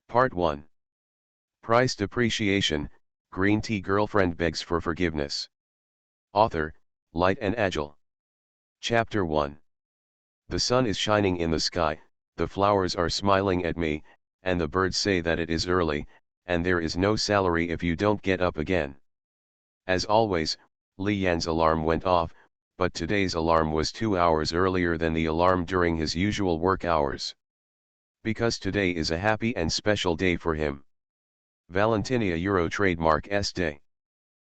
Part 1. Price depreciation, green tea girlfriend begs for forgiveness. Author, Light and Agile. Chapter 1. The sun is shining in the sky, the flowers are smiling at me, and the birds say that it is early, and there is no salary if you don't get up again. As always, Li Yan's alarm went off, but today's alarm was 2 hours earlier than the alarm during his usual work hours. Because today is a happy and special day for him. Valentinia Euro trademark S Day.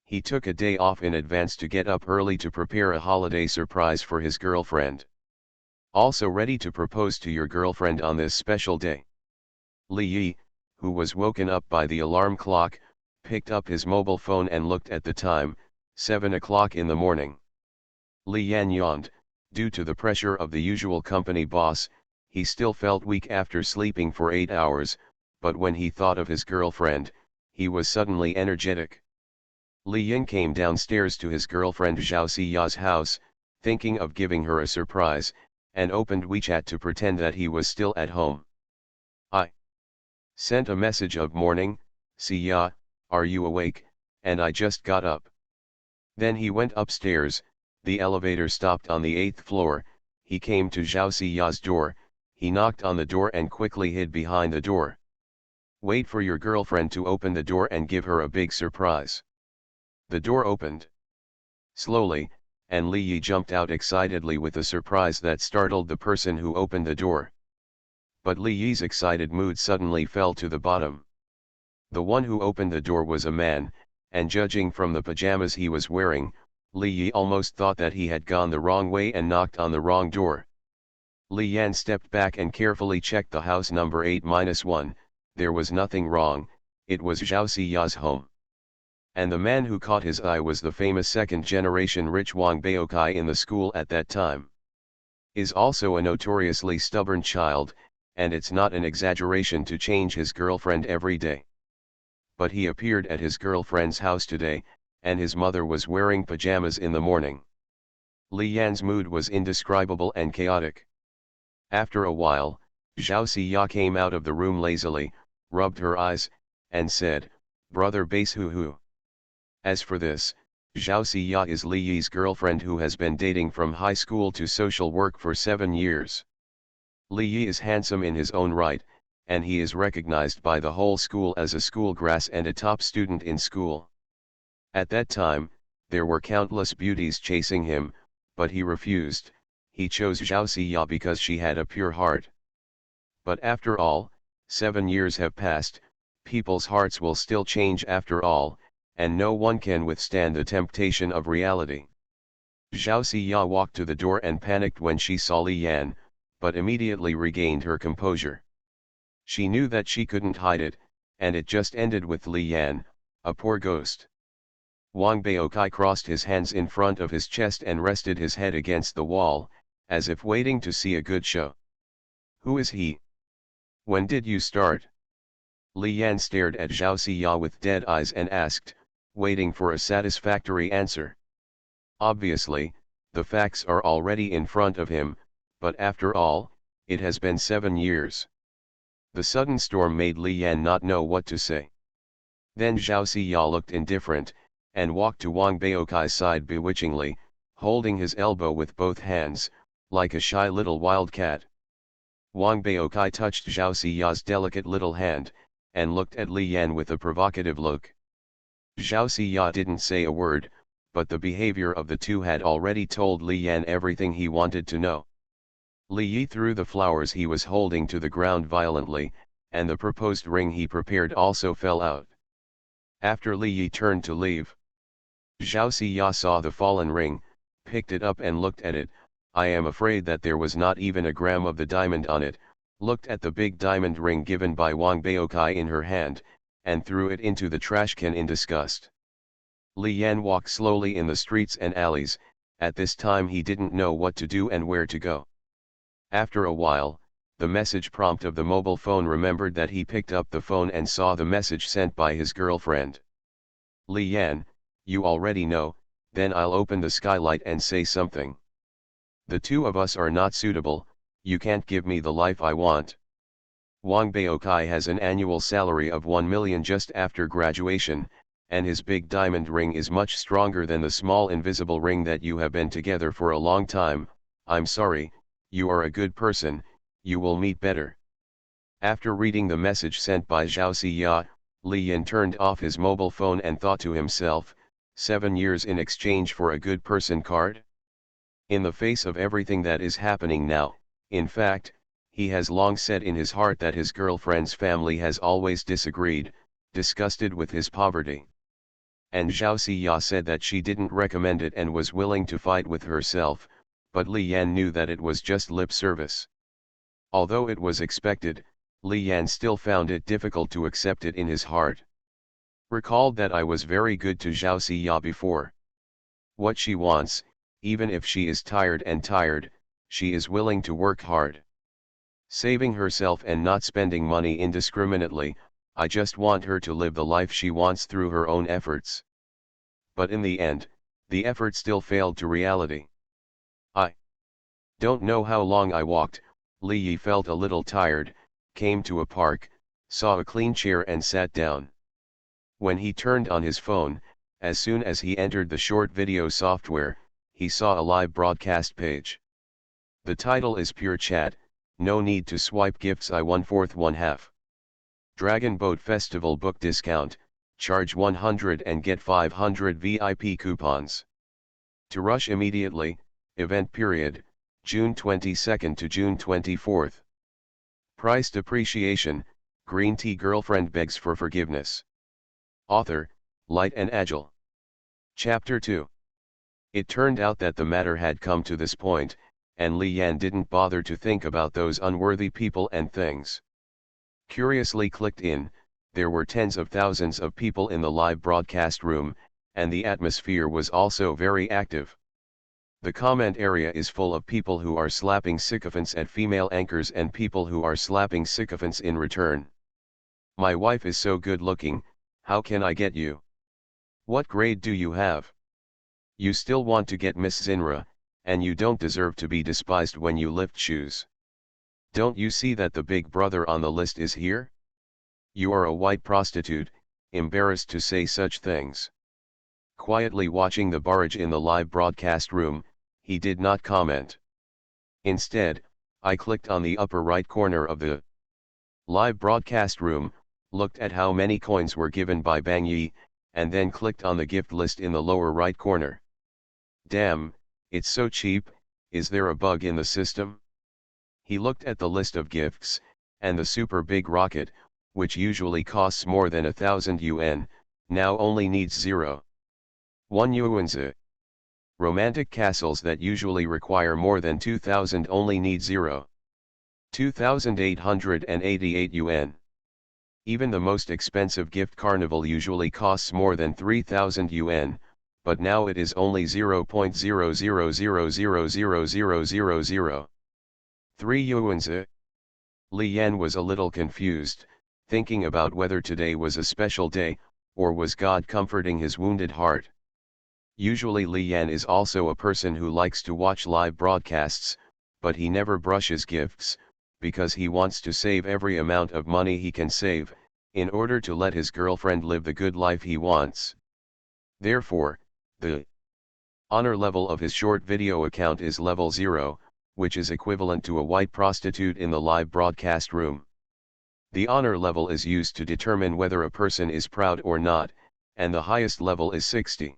He took a day off in advance to get up early to prepare a holiday surprise for his girlfriend. Also ready to propose to your girlfriend on this special day. Li Yi, who was woken up by the alarm clock, picked up his mobile phone and looked at the time, 7 o'clock in the morning. Li Yan yawned. Due to the pressure of the usual company boss, he still felt weak after sleeping for 8 hours, but when he thought of his girlfriend, he was suddenly energetic. Li Yin came downstairs to his girlfriend Zhao Siya's house, thinking of giving her a surprise, and opened WeChat to pretend that he was still at home. I sent a message of morning, Siya, are you awake, and I just got up. Then he went upstairs, the elevator stopped on the 8th floor, he came to Zhao Siya's door, he knocked on the door and quickly hid behind the door. Wait for your girlfriend to open the door and give her a big surprise. The door opened slowly, and Li Yi jumped out excitedly with a surprise that startled the person who opened the door. But Li Yi's excited mood suddenly fell to the bottom. The one who opened the door was a man, and judging from the pajamas he was wearing, Li Yi almost thought that he had gone the wrong way and knocked on the wrong door. Li Yan stepped back and carefully checked the house number 8-1, there was nothing wrong, it was Zhao Siya's home. And the man who caught his eye was the famous second-generation rich Wang Baokai in the school at that time. Is also a notoriously stubborn child, and it's not an exaggeration to change his girlfriend every day. But he appeared at his girlfriend's house today, and his mother was wearing pajamas in the morning. Li Yan's mood was indescribable and chaotic. After a while, Zhao Siya came out of the room lazily, rubbed her eyes, and said, "Brother base hoo-hoo." As for this, Zhao Siya is Li Yi's girlfriend who has been dating from high school to social work for 7 years. Li Yi is handsome in his own right, and he is recognized by the whole school as a school grass and a top student in school. At that time, there were countless beauties chasing him, but he refused, he chose Zhao Siya because she had a pure heart. But after all, 7 years have passed, people's hearts will still change after all, and no one can withstand the temptation of reality. Zhao Siya walked to the door and panicked when she saw Li Yan, but immediately regained her composure. She knew that she couldn't hide it, and it just ended with Li Yan, a poor ghost. Wang Baokai crossed his hands in front of his chest and rested his head against the wall, as if waiting to see a good show. Who is he? When did you start? Li Yan stared at Zhao Siya with dead eyes and asked, waiting for a satisfactory answer. Obviously, the facts are already in front of him, but after all, it has been 7 years. The sudden storm made Li Yan not know what to say. Then Zhao Siya looked indifferent, and walked to Wang Baokai's side bewitchingly, holding his elbow with both hands, like a shy little wildcat. Wang Baokai touched Zhao Siya's delicate little hand, and looked at Li Yan with a provocative look. Zhao Siya didn't say a word, but the behavior of the two had already told Li Yan everything he wanted to know. Li Yi threw the flowers he was holding to the ground violently, and the proposed ring he prepared also fell out. After Li Yi turned to leave, Zhao Siya saw the fallen ring, picked it up and looked at it. I am afraid that there was not even a gram of the diamond on it, looked at the big diamond ring given by Wang Baokai in her hand, and threw it into the trash can in disgust. Li Yan walked slowly in the streets and alleys, at this time he didn't know what to do and where to go. After a while, the message prompt of the mobile phone remembered that he picked up the phone and saw the message sent by his girlfriend. Li Yan, you already know, then I'll open the skylight and say something. The two of us are not suitable, you can't give me the life I want. Wang Baokai has an annual salary of 1 million just after graduation, and his big diamond ring is much stronger than the small invisible ring that you have been together for a long time. I'm sorry, you are a good person, you will meet better. After reading the message sent by Zhao Ziya, Li Yin turned off his mobile phone and thought to himself, 7 years in exchange for a good person card? In the face of everything that is happening now, in fact, he has long said in his heart that his girlfriend's family has always disagreed, disgusted with his poverty. And Zhao Ziya said that she didn't recommend it and was willing to fight with herself, but Li Yan knew that it was just lip service. Although it was expected, Li Yan still found it difficult to accept it in his heart. Recalled that I was very good to Zhao Ziya before. What she wants, even if she is tired, she is willing to work hard. Saving herself and not spending money indiscriminately, I just want her to live the life she wants through her own efforts. But in the end, the effort still failed to reality. I don't know how long I walked. Li Yi felt a little tired, came to a park, saw a clean chair and sat down. When he turned on his phone, as soon as he entered the short video software, he saw a live broadcast page. The title is Pure Chat, no need to swipe gifts I 1/4 1/2. Dragon Boat Festival book discount, charge 100 and get 500 VIP coupons. To rush immediately, event period, June 22nd to June 24th. Price depreciation, green tea girlfriend begs for forgiveness. Author, Light and Agile. Chapter 2. It turned out that the matter had come to this point, and Li Yan didn't bother to think about those unworthy people and things. Curiously clicked in, there were tens of thousands of people in the live broadcast room, and the atmosphere was also very active. The comment area is full of people who are slapping sycophants at female anchors and people who are slapping sycophants in return. My wife is so good looking, how can I get you? What grade do you have? You still want to get Miss Zinra, and you don't deserve to be despised when you lift shoes. Don't you see that the big brother on the list is here? You are a white prostitute, embarrassed to say such things. Quietly watching the barrage in the live broadcast room, he did not comment. Instead, I clicked on the upper right corner of the live broadcast room, looked at how many coins were given by Bang Yi, and then clicked on the gift list in the lower right corner. Damn, it's so cheap, is there a bug in the system? He looked at the list of gifts, and the super big rocket, which usually costs more than 1,000 yuan, now only needs 0.1 yuanzi. Romantic castles that usually require more than 2,000 only need 0.2,888 yuan. Even the most expensive gift carnival usually costs more than 3,000 yuan, but now it is only 0.0000000003 yuanzi. Li Yan was a little confused, thinking about whether today was a special day, or was God comforting his wounded heart. Usually Li Yan is also a person who likes to watch live broadcasts, but he never brushes gifts, because he wants to save every amount of money he can save, in order to let his girlfriend live the good life he wants. Therefore, the honor level of his short video account is level 0, which is equivalent to a white prostitute in the live broadcast room. The honor level is used to determine whether a person is proud or not, and the highest level is 60.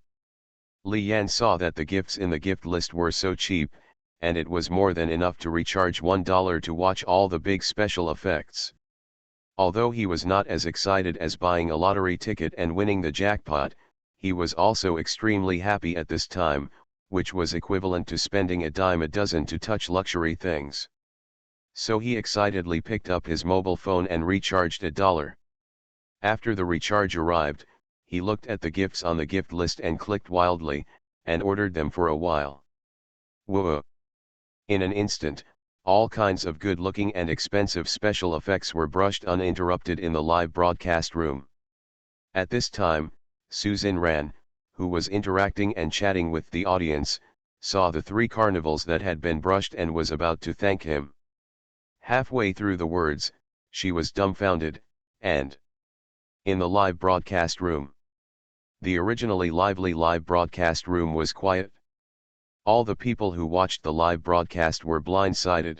Li Yan saw that the gifts in the gift list were so cheap, and it was more than enough to recharge $1 to watch all the big special effects. Although he was not as excited as buying a lottery ticket and winning the jackpot, he was also extremely happy at this time, which was equivalent to spending a dime a dozen to touch luxury things. So he excitedly picked up his mobile phone and recharged $1. After the recharge arrived, he looked at the gifts on the gift list and clicked wildly, and ordered them for a while. Whoa! In an instant, all kinds of good-looking and expensive special effects were brushed uninterrupted in the live broadcast room. At this time, Susan Ran, who was interacting and chatting with the audience, saw the 3 carnivals that had been brushed and was about to thank him. Halfway through the words, She was dumbfounded, and in the live broadcast room. The originally lively live broadcast room was quiet. All the people who watched the live broadcast were blindsided.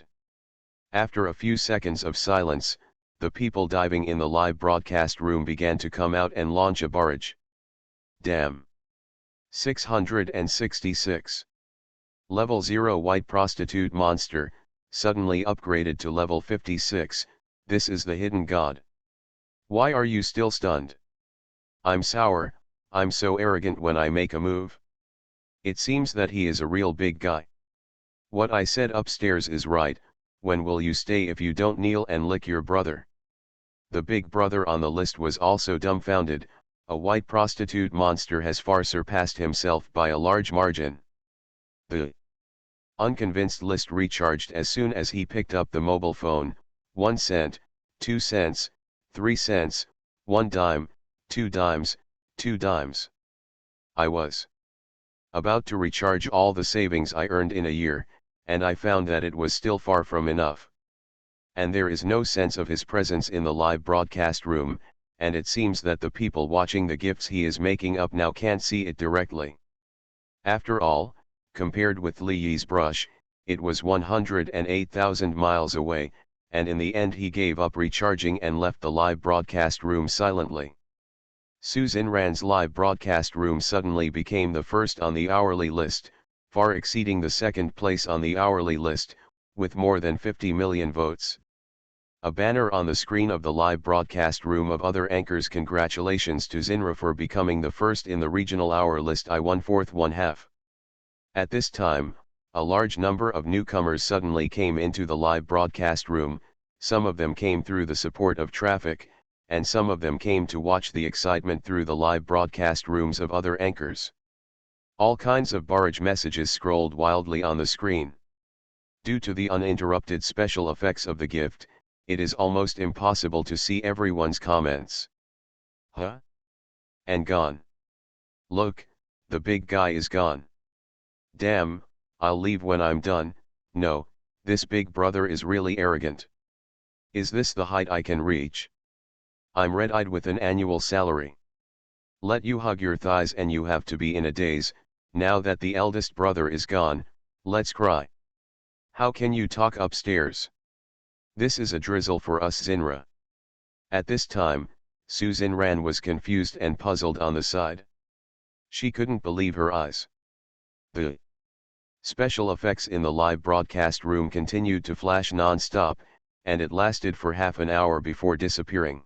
After a few seconds of silence, the people diving in the live broadcast room began to come out and launch a barrage. Damn. 666. Level 0 white prostitute monster, suddenly upgraded to level 56, this is the hidden god. Why are you still stunned? I'm sour, I'm so arrogant when I make a move. It seems that he is a real big guy. What I said upstairs is right, when will you stay if you don't kneel and lick your brother? The big brother on the list was also dumbfounded, a white prostitute monster has far surpassed himself by a large margin. The unconvinced list recharged as soon as he picked up the mobile phone, 1 cent, 2 cents, 3 cents, 1 dime, 2 dimes, 2 dimes. I was about to recharge all the savings I earned in a year, and I found that it was still far from enough. And there is no sense of his presence in the live broadcast room, and it seems that the people watching the gifts he is making up now can't see it directly. After all, compared with Li Yi's brush, it was 108,000 miles away, and in the end he gave up recharging and left the live broadcast room silently. Su Xinran's live broadcast room suddenly became the first on the hourly list, far exceeding the second place on the hourly list, with more than 50 million votes. A banner on the screen of the live broadcast room of other anchors. Congratulations to Xinra for becoming the first in the regional hour list. I 1/4 1/2. At this time, a large number of newcomers suddenly came into the live broadcast room, some of them came through the support of traffic, and some of them came to watch the excitement through the live broadcast rooms of other anchors. All kinds of barrage messages scrolled wildly on the screen. Due to the uninterrupted special effects of the gift, it is almost impossible to see everyone's comments. Huh? And gone. Look, the big guy is gone. Damn, I'll leave when I'm done. No, this big brother is really arrogant. Is this the height I can reach? I'm red-eyed with an annual salary. Let you hug your thighs and you have to be in a daze. Now that the eldest brother is gone, let's cry. How can you talk upstairs? This is a drizzle for us Xinra. At this time, Su Xinran was confused and puzzled on the side. She couldn't believe her eyes. The special effects in the live broadcast room continued to flash non-stop, and it lasted for half an hour before disappearing.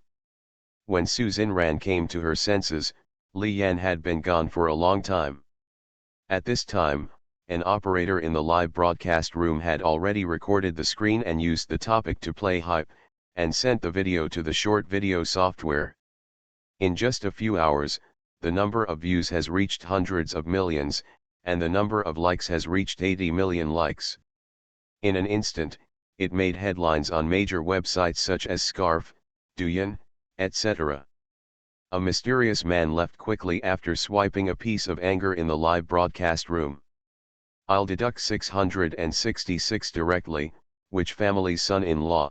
When Su Xinran came to her senses, Li Yan had been gone for a long time. At this time, an operator in the live broadcast room had already recorded the screen and used the topic to play hype, and sent the video to the short video software. In just a few hours, the number of views has reached hundreds of millions, and the number of likes has reached 80 million likes. In an instant, it made headlines on major websites such as Scarf, Douyin, etc. A mysterious man left quickly after swiping a piece of anger in the live broadcast room. I'll deduct 666 directly, which family's son-in-law?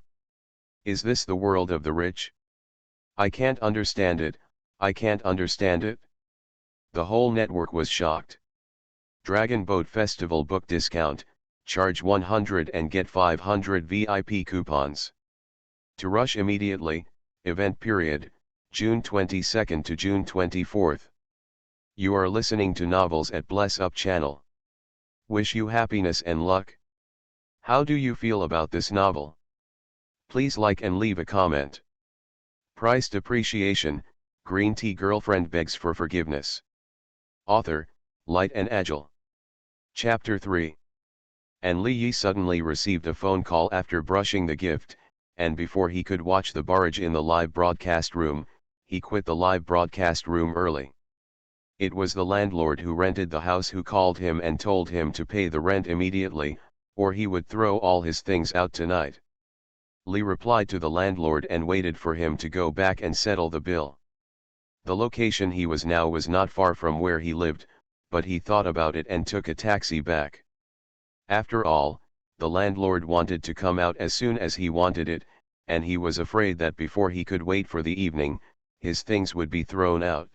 Is this the world of the rich? I can't understand it, I can't understand it. The whole network was shocked. Dragon Boat Festival book discount, charge 100 and get 500 VIP coupons. To rush immediately, event period, June 22nd to June 24th. You are listening to Novels at Bless Up channel. Wish you happiness and luck. How do you feel about this novel? Please like and leave a comment. Price depreciation, green tea girlfriend begs for forgiveness. Author, Light and Agile. Chapter 3. And Li Yi suddenly received a phone call after brushing the gift, and before he could watch the barrage in the live broadcast room, he quit the live broadcast room early. It was the landlord who rented the house who called him and told him to pay the rent immediately, or he would throw all his things out tonight. Li replied to the landlord and waited for him to go back and settle the bill. The location he was now was not far from where he lived, but he thought about it and took a taxi back. After all, the landlord wanted to come out as soon as he wanted it, and he was afraid that before he could wait for the evening, his things would be thrown out.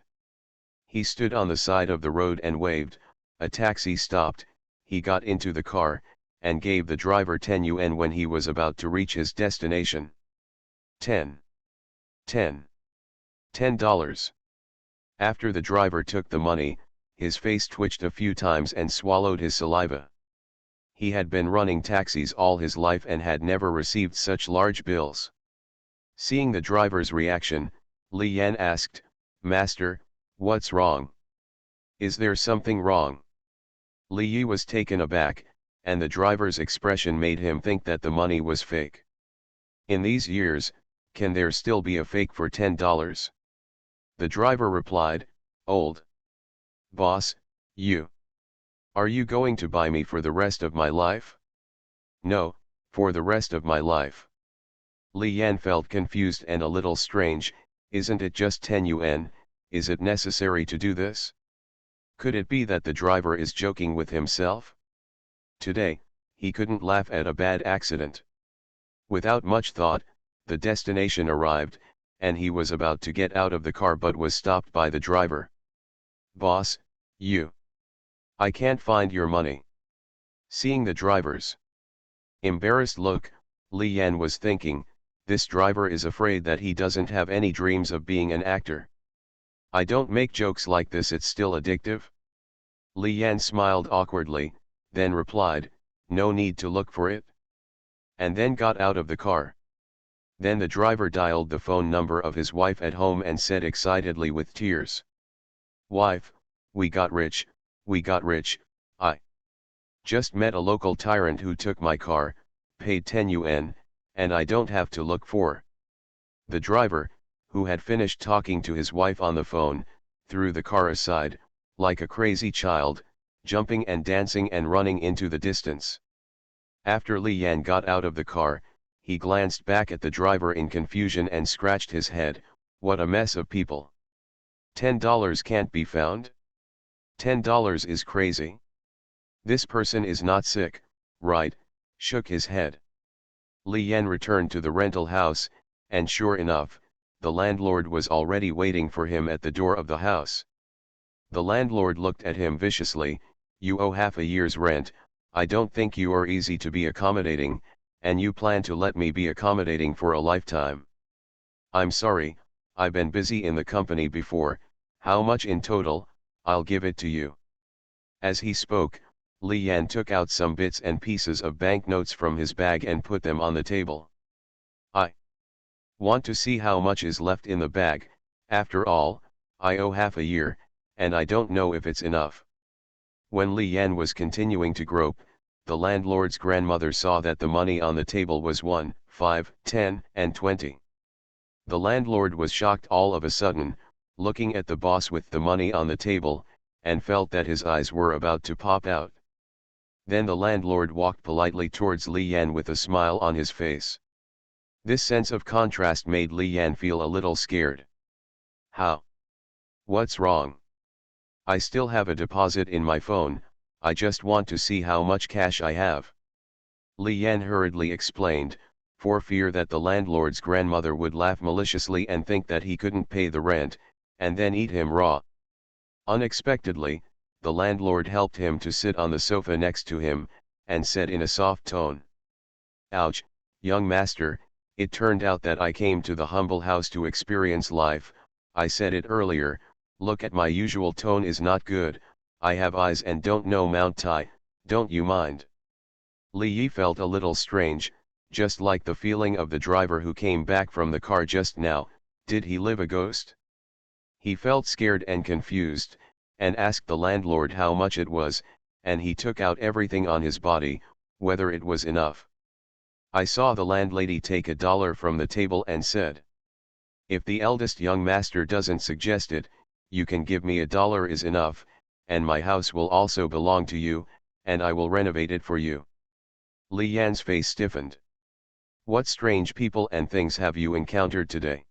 He stood on the side of the road and waved. A taxi stopped, he got into the car, and gave the driver 10 yuan when he was about to reach his destination. 10. 10. $10. After the driver took the money, his face twitched a few times and swallowed his saliva. He had been running taxis all his life and had never received such large bills. Seeing the driver's reaction, Li Yan asked, "Master, what's wrong? Is there something wrong?" Li Yi was taken aback, and the driver's expression made him think that the money was fake. In these years, can there still be a fake for $10? The driver replied, "Old boss, are you going to buy me for the rest of my life?" "No, for the rest of my life." Li Yan felt confused and a little strange. Isn't it just 10 yuan, is it necessary to do this? Could it be that the driver is joking with himself? Today, he couldn't laugh at a bad accident. Without much thought, the destination arrived, and he was about to get out of the car but was stopped by the driver. "Boss, I can't find your money." Seeing the driver's embarrassed look, Li Yan was thinking, this driver is afraid that he doesn't have any dreams of being an actor. "I don't make jokes like this, it's still addictive." Li Yan smiled awkwardly, then replied, "No need to look for it," and then got out of the car. Then the driver dialed the phone number of his wife at home and said excitedly with tears, "Wife, we got rich, I just met a local tyrant who took my car, paid 10 yuan, and I don't have to look for." The driver, who had finished talking to his wife on the phone, threw the car aside, like a crazy child, jumping and dancing and running into the distance. After Li Yan got out of the car, he glanced back at the driver in confusion and scratched his head. What a mess of people. $10 can't be found? $10 is crazy. This person is not sick, right? Shook his head. Li Yan returned to the rental house, and sure enough, the landlord was already waiting for him at the door of the house. The landlord looked at him viciously. "You owe half a year's rent, I don't think you are easy to be accommodating, and you plan to let me be accommodating for a lifetime. I'm sorry, I've been busy in the company before. How much in total? I'll give it to you." As he spoke, Li Yan took out some bits and pieces of banknotes from his bag and put them on the table. "I want to see how much is left in the bag. After all, I owe half a year, and I don't know if it's enough." When Li Yan was continuing to grope, the landlord's grandmother saw that the money on the table was 1, 5, 10, and 20. The landlord was shocked all of a sudden, looking at the boss with the money on the table, and felt that his eyes were about to pop out. Then the landlord walked politely towards Li Yan with a smile on his face. This sense of contrast made Li Yan feel a little scared. "How? What's wrong? I still have a deposit in my phone, I just want to see how much cash I have." Li Yan hurriedly explained, for fear that the landlord's grandmother would laugh maliciously and think that he couldn't pay the rent, and then eat him raw. Unexpectedly, the landlord helped him to sit on the sofa next to him, and said in a soft tone, "Ouch, young master, it turned out that I came to the humble house to experience life. I said it earlier, look at my usual tone is not good, I have eyes and don't know Mount Tai, don't you mind?" Li Yi felt a little strange, just like the feeling of the driver who came back from the car just now. Did he live a ghost? He felt scared and confused, and asked the landlord how much it was, and he took out everything on his body, whether it was enough. I saw the landlady take $1 from the table and said, "If the eldest young master doesn't suggest it, you can give me $1 is enough, and my house will also belong to you, and I will renovate it for you." Li Yan's face stiffened. "What strange people and things have you encountered today?"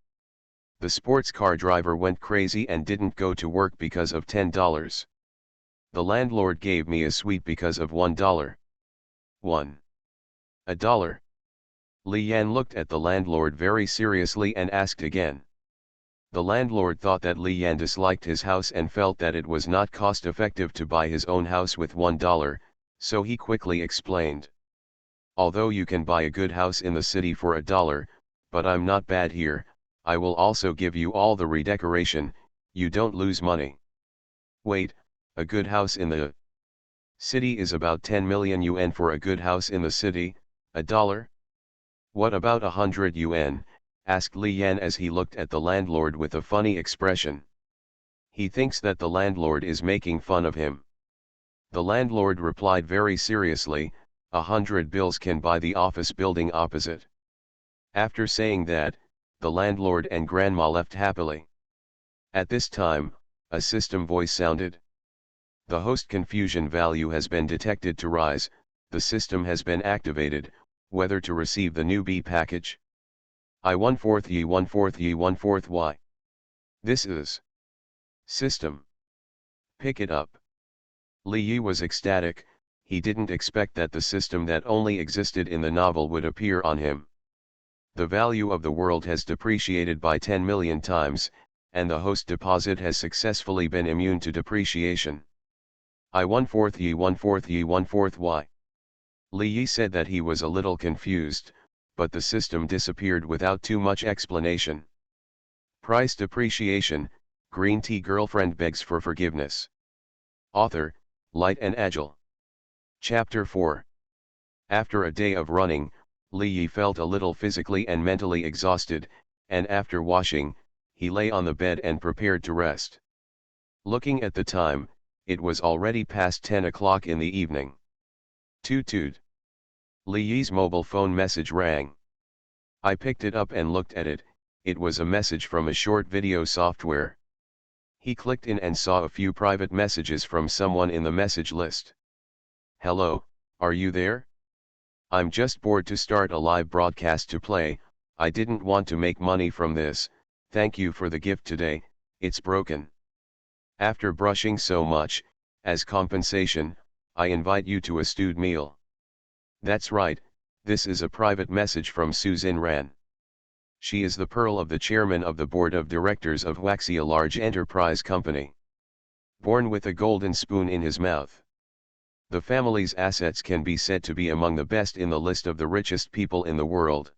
The sports car driver went crazy and didn't go to work because of $10. The landlord gave me a sweet because of $1. $1. $1. Li Yan looked at the landlord very seriously and asked again. The landlord thought that Li Yan disliked his house and felt that it was not cost-effective to buy his own house with $1, so he quickly explained. Although you can buy a good house in the city for $1, but I'm not bad here, I will also give you all the redecoration, you don't lose money. Wait, a good house in the city is about 10 million yuan for a good house in the city, $1? What about 100 yuan? Asked Li Yan as he looked at the landlord with a funny expression. He thinks that the landlord is making fun of him. The landlord replied very seriously, 100 bills can buy the office building opposite. After saying that, the landlord and grandma left happily. At this time, a system voice sounded. The host confusion value has been detected to rise, the system has been activated, whether to receive the new B package. I 1/4 ye 1/4 ye 1/4 y. This is system. Pick it up. Li Yi was ecstatic, he didn't expect that the system that only existed in the novel would appear on him. The value of the world has depreciated by 10 million times, and the host deposit has successfully been immune to depreciation. I 1/4 ye 1/4 ye 1/4 y. Li Yi said that he was a little confused, but the system disappeared without too much explanation. Price depreciation, green tea girlfriend begs for forgiveness. Author, Light and Agile. Chapter 4. After a day of running, Li Yi felt a little physically and mentally exhausted, and after washing, he lay on the bed and prepared to rest. Looking at the time, it was already past 10 o'clock in the evening. Toot toot. Li Yi's mobile phone message rang. I picked it up and looked at it, it was a message from a short video software. He clicked in and saw a few private messages from someone in the message list. Hello, are you there? I'm just bored to start a live broadcast to play, I didn't want to make money from this, thank you for the gift today, it's broken. After brushing so much, as compensation, I invite you to a stewed meal. That's right, this is a private message from Susan Ran. She is the pearl of the chairman of the board of directors of Waxi, a large enterprise company. Born with a golden spoon in his mouth. The family's assets can be said to be among the best in the list of the richest people in the world.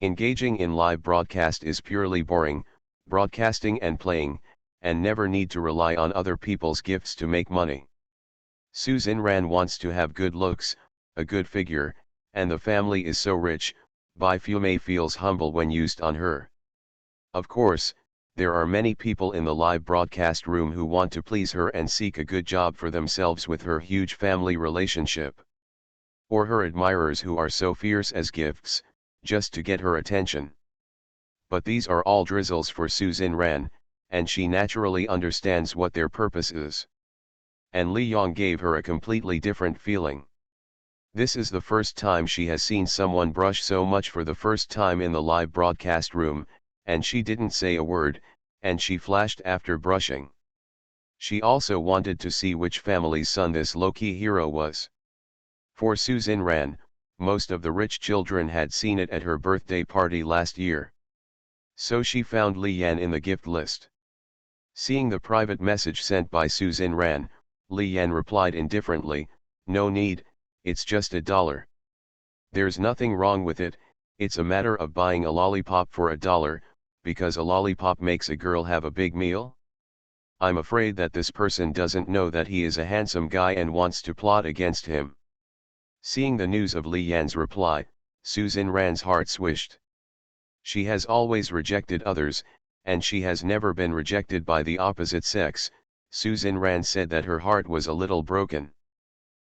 Engaging in live broadcast is purely boring, broadcasting and playing, and never need to rely on other people's gifts to make money. Susan Ran wants to have good looks, a good figure, and the family is so rich, Bai Fume feels humble when used on her. Of course, there are many people in the live broadcast room who want to please her and seek a good job for themselves with her huge family relationship. Or her admirers who are so fierce as gifts, just to get her attention. But these are all drizzles for Susan Ran, and she naturally understands what their purpose is. And Li Yong gave her a completely different feeling. This is the first time she has seen someone brush so much for the first time in the live broadcast room, and she didn't say a word, and she flashed after brushing. She also wanted to see which family's son this low-key hero was. For Susan Ran, most of the rich children had seen it at her birthday party last year. So she found Li Yan in the gift list. Seeing the private message sent by Susan Ran, Li Yan replied indifferently, no need, it's just $1. There's nothing wrong with it, it's a matter of buying a lollipop for $1, because a lollipop makes a girl have a big meal? I'm afraid that this person doesn't know that he is a handsome guy and wants to plot against him. Seeing the news of Li Yan's reply, Susan Ran's heart swished. She has always rejected others, and she has never been rejected by the opposite sex. Susan Ran said that her heart was a little broken.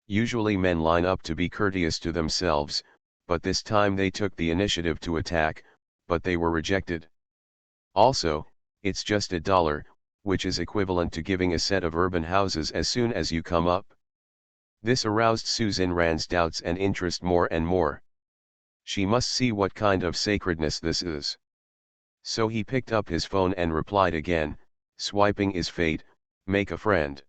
Usually men line up to be courteous to themselves, but this time they took the initiative to attack, but they were rejected. Also, it's just $1, which is equivalent to giving a set of urban houses as soon as you come up. This aroused Susan Ran's doubts and interest more and more. She must see what kind of sacredness this is. So he picked up his phone and replied again, swiping is fate, make a friend.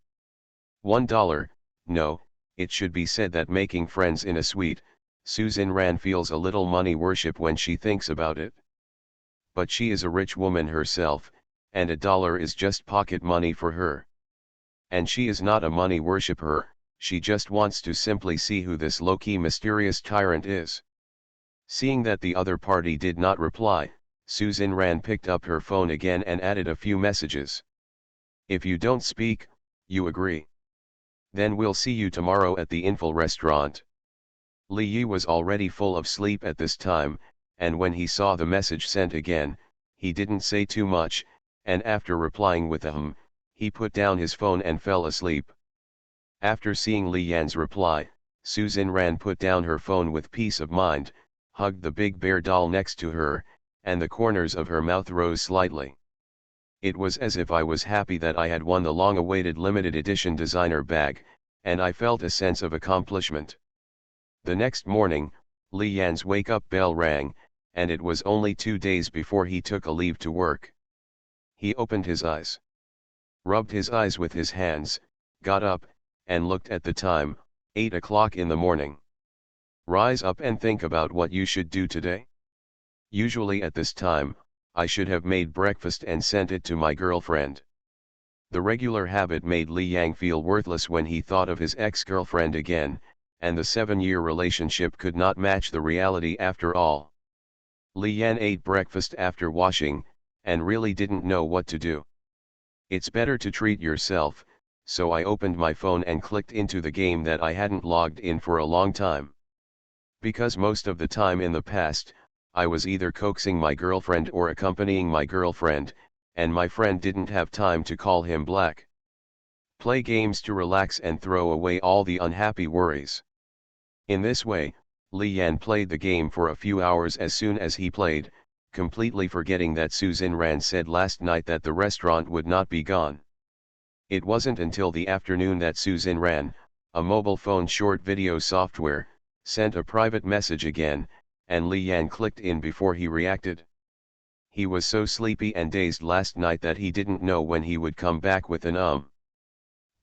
$1, no, it should be said that making friends in a suite, Susan Ran feels a little money worship when she thinks about it. But she is a rich woman herself, and $1 is just pocket money for her. And she is not a money worshipper, she just wants to simply see who this low-key mysterious tyrant is. Seeing that the other party did not reply, Susan Ran picked up her phone again and added a few messages. If you don't speak, you agree. Then we'll see you tomorrow at the Infil restaurant. Li Yi was already full of sleep at this time, and when he saw the message sent again, he didn't say too much, and after replying with a he put down his phone and fell asleep. After seeing Li Yan's reply, Susan Ran put down her phone with peace of mind, hugged the big bear doll next to her, and the corners of her mouth rose slightly. It was as if I was happy that I had won the long-awaited limited edition designer bag, and I felt a sense of accomplishment. The next morning, Li Yan's wake-up bell rang, and it was only 2 days before he took a leave to work. He opened his eyes, rubbed his eyes with his hands, got up, and looked at the time, 8 o'clock in the morning. Rise up and think about what you should do today. Usually at this time, I should have made breakfast and sent it to my girlfriend. The regular habit made Li Yang feel worthless when he thought of his ex-girlfriend again, and the 7-year relationship could not match the reality after all. Li Yan ate breakfast after washing, and really didn't know what to do. It's better to treat yourself, so I opened my phone and clicked into the game that I hadn't logged in for a long time. Because most of the time in the past, I was either coaxing my girlfriend or accompanying my girlfriend, and my friend didn't have time to call him back. Play games to relax and throw away all the unhappy worries. In this way, Li Yan played the game for a few hours. As soon as he played, completely forgetting that Susan Ran said last night that the restaurant would not be gone. It wasn't until the afternoon that Susan Ran, a mobile phone short video software, sent a private message again, and Li Yan clicked in before he reacted. He was so sleepy and dazed last night that he didn't know when he would come back with an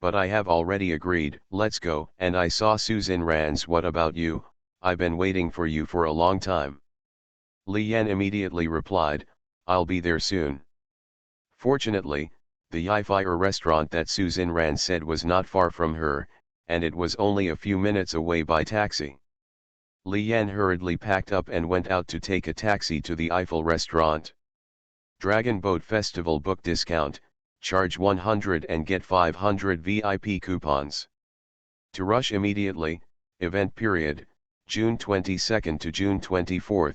But I have already agreed, let's go. And I saw Susan Ran's what about you, I've been waiting for you for a long time. Li Yan immediately replied, I'll be there soon. Fortunately, the Sci-fi restaurant that Susan Ran said was not far from her, and it was only a few minutes away by taxi. Li Yan hurriedly packed up and went out to take a taxi to the Eiffel restaurant. Dragon Boat Festival book discount, charge 100 and get 500 VIP coupons. To rush immediately, event period, June 22 to June 24.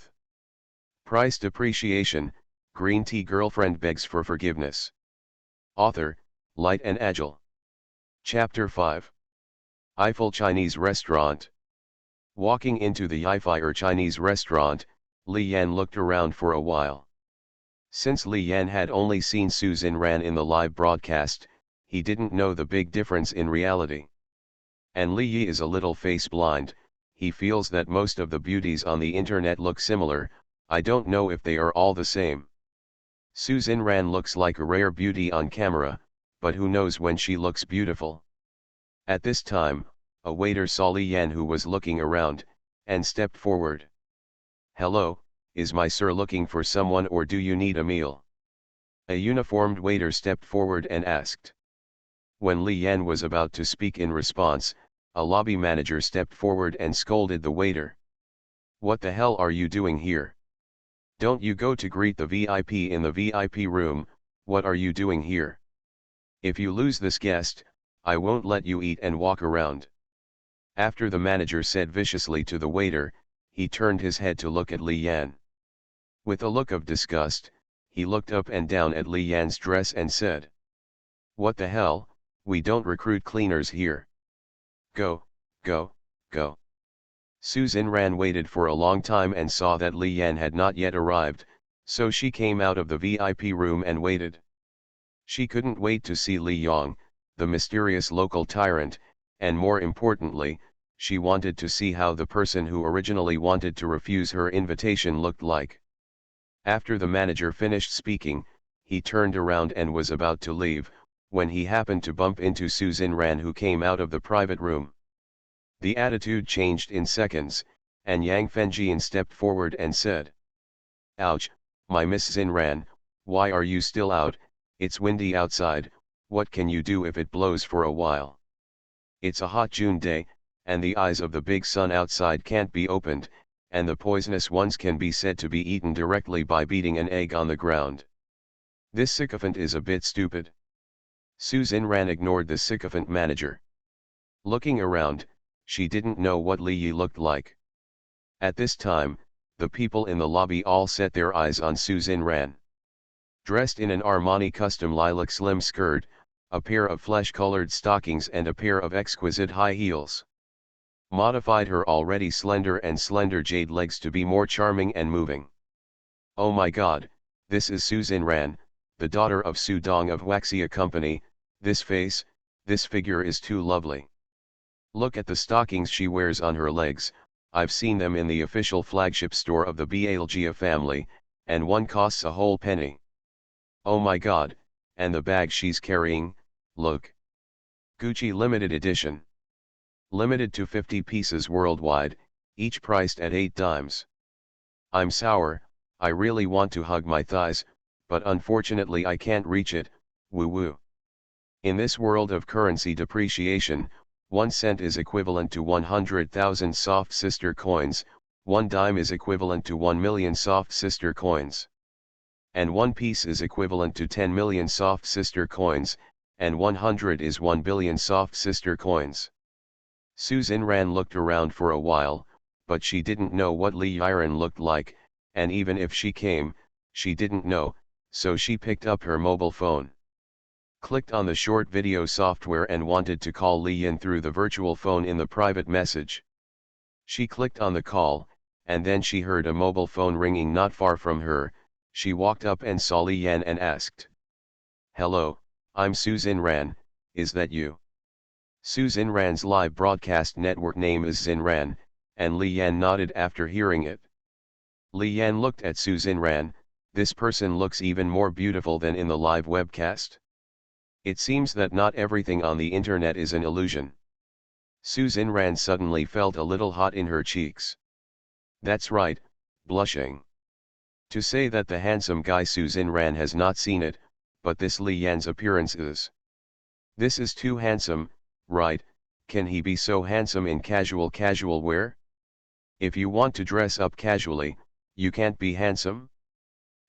Price depreciation, green tea girlfriend begs for forgiveness. Author, Light and Agile. Chapter 5. Eiffel Chinese Restaurant. Walking into the Sci-fi Chinese restaurant, Li Yan looked around for a while. Since Li Yan had only seen Susan Ran in the live broadcast, he didn't know the big difference in reality. And Li Yi is a little face blind, he feels that most of the beauties on the internet look similar, I don't know if they are all the same. Susan Ran looks like a rare beauty on camera, but who knows when she looks beautiful. At this time, a waiter saw Li Yan who was looking around, and stepped forward. Hello, is my sir looking for someone or do you need a meal? A uniformed waiter stepped forward and asked. When Li Yan was about to speak in response, a lobby manager stepped forward and scolded the waiter. What the hell are you doing here? Don't you go to greet the VIP in the VIP room, what are you doing here? If you lose this guest, I won't let you eat and walk around. After the manager said viciously to the waiter, he turned his head to look at Li Yan. With a look of disgust, he looked up and down at Li Yan's dress and said. What the hell, we don't recruit cleaners here. Go, go, go. Susan Ran waited for a long time and saw that Li Yan had not yet arrived, so she came out of the VIP room and waited. She couldn't wait to see Li Yang, the mysterious local tyrant, and more importantly, she wanted to see how the person who originally wanted to refuse her invitation looked like. After the manager finished speaking, he turned around and was about to leave, when he happened to bump into Susan Ran who came out of the private room. The attitude changed in seconds, and Yang Fengjian stepped forward and said, "Ouch, my Miss Xinran, why are you still out? It's windy outside, what can you do if it blows for a while? It's a hot June day, and the eyes of the big sun outside can't be opened, and the poisonous ones can be said to be eaten directly by beating an egg on the ground. This sycophant is a bit stupid." Su Xinran ignored the sycophant manager. Looking around, she didn't know what Li Yi looked like. At this time, the people in the lobby all set their eyes on Su Xinran. Dressed in an Armani custom lilac slim skirt, a pair of flesh-colored stockings and a pair of exquisite high heels. Modified her already slender jade legs to be more charming and moving. "Oh my god, this is Su Xinran, the daughter of Su Dong of Waxia Company, this face, this figure is too lovely. Look at the stockings she wears on her legs, I've seen them in the official flagship store of the Balgia family, and one costs a whole penny. Oh my god, and the bag she's carrying, look. Gucci limited edition. Limited to 50 pieces worldwide, each priced at 8 dimes. I'm sour, I really want to hug my thighs, but unfortunately I can't reach it, woo woo. In this world of currency depreciation, 1 cent is equivalent to 100,000 soft sister coins, 1 dime is equivalent to 1 million soft sister coins. And 1 piece is equivalent to 10 million soft sister coins, and 100 is 1 billion soft sister coins. Su Xinran looked around for a while, but she didn't know what Li Yiren looked like, and even if she came, she didn't know, so she picked up her mobile phone. Clicked on the short video software and wanted to call Li Yin through the virtual phone in the private message. She clicked on the call, and then she heard a mobile phone ringing not far from her. She walked up and saw Li Yan and asked, "Hello, I'm Su Xinran, is that you?" Su Xinran's live broadcast network name is Xinran, and Li Yan nodded after hearing it. Li Yan looked at Su Xinran, this person looks even more beautiful than in the live webcast. It seems that not everything on the internet is an illusion. Su Xinran suddenly felt a little hot in her cheeks. That's right, blushing. To say that the handsome guy Su Xinran has not seen it, but this Li Yan's appearance is. This is too handsome, right? Can he be so handsome in casual wear? If you want to dress up casually, you can't be handsome?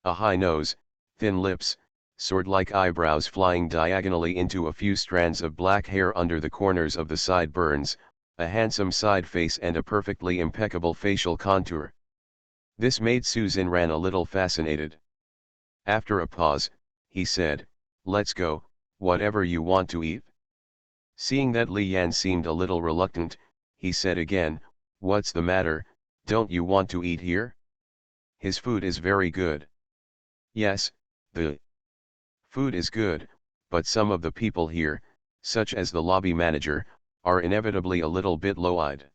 A high nose, thin lips, sword-like eyebrows flying diagonally into a few strands of black hair under the corners of the sideburns, a handsome side face and a perfectly impeccable facial contour. This made Su Xinran a little fascinated. After a pause, he said, "Let's go, whatever you want to eat." Seeing that Li Yan seemed a little reluctant, he said again, "What's the matter, don't you want to eat here? His food is very good." "Yes, the food is good, but some of the people here, such as the lobby manager, are inevitably a little bit low-eyed."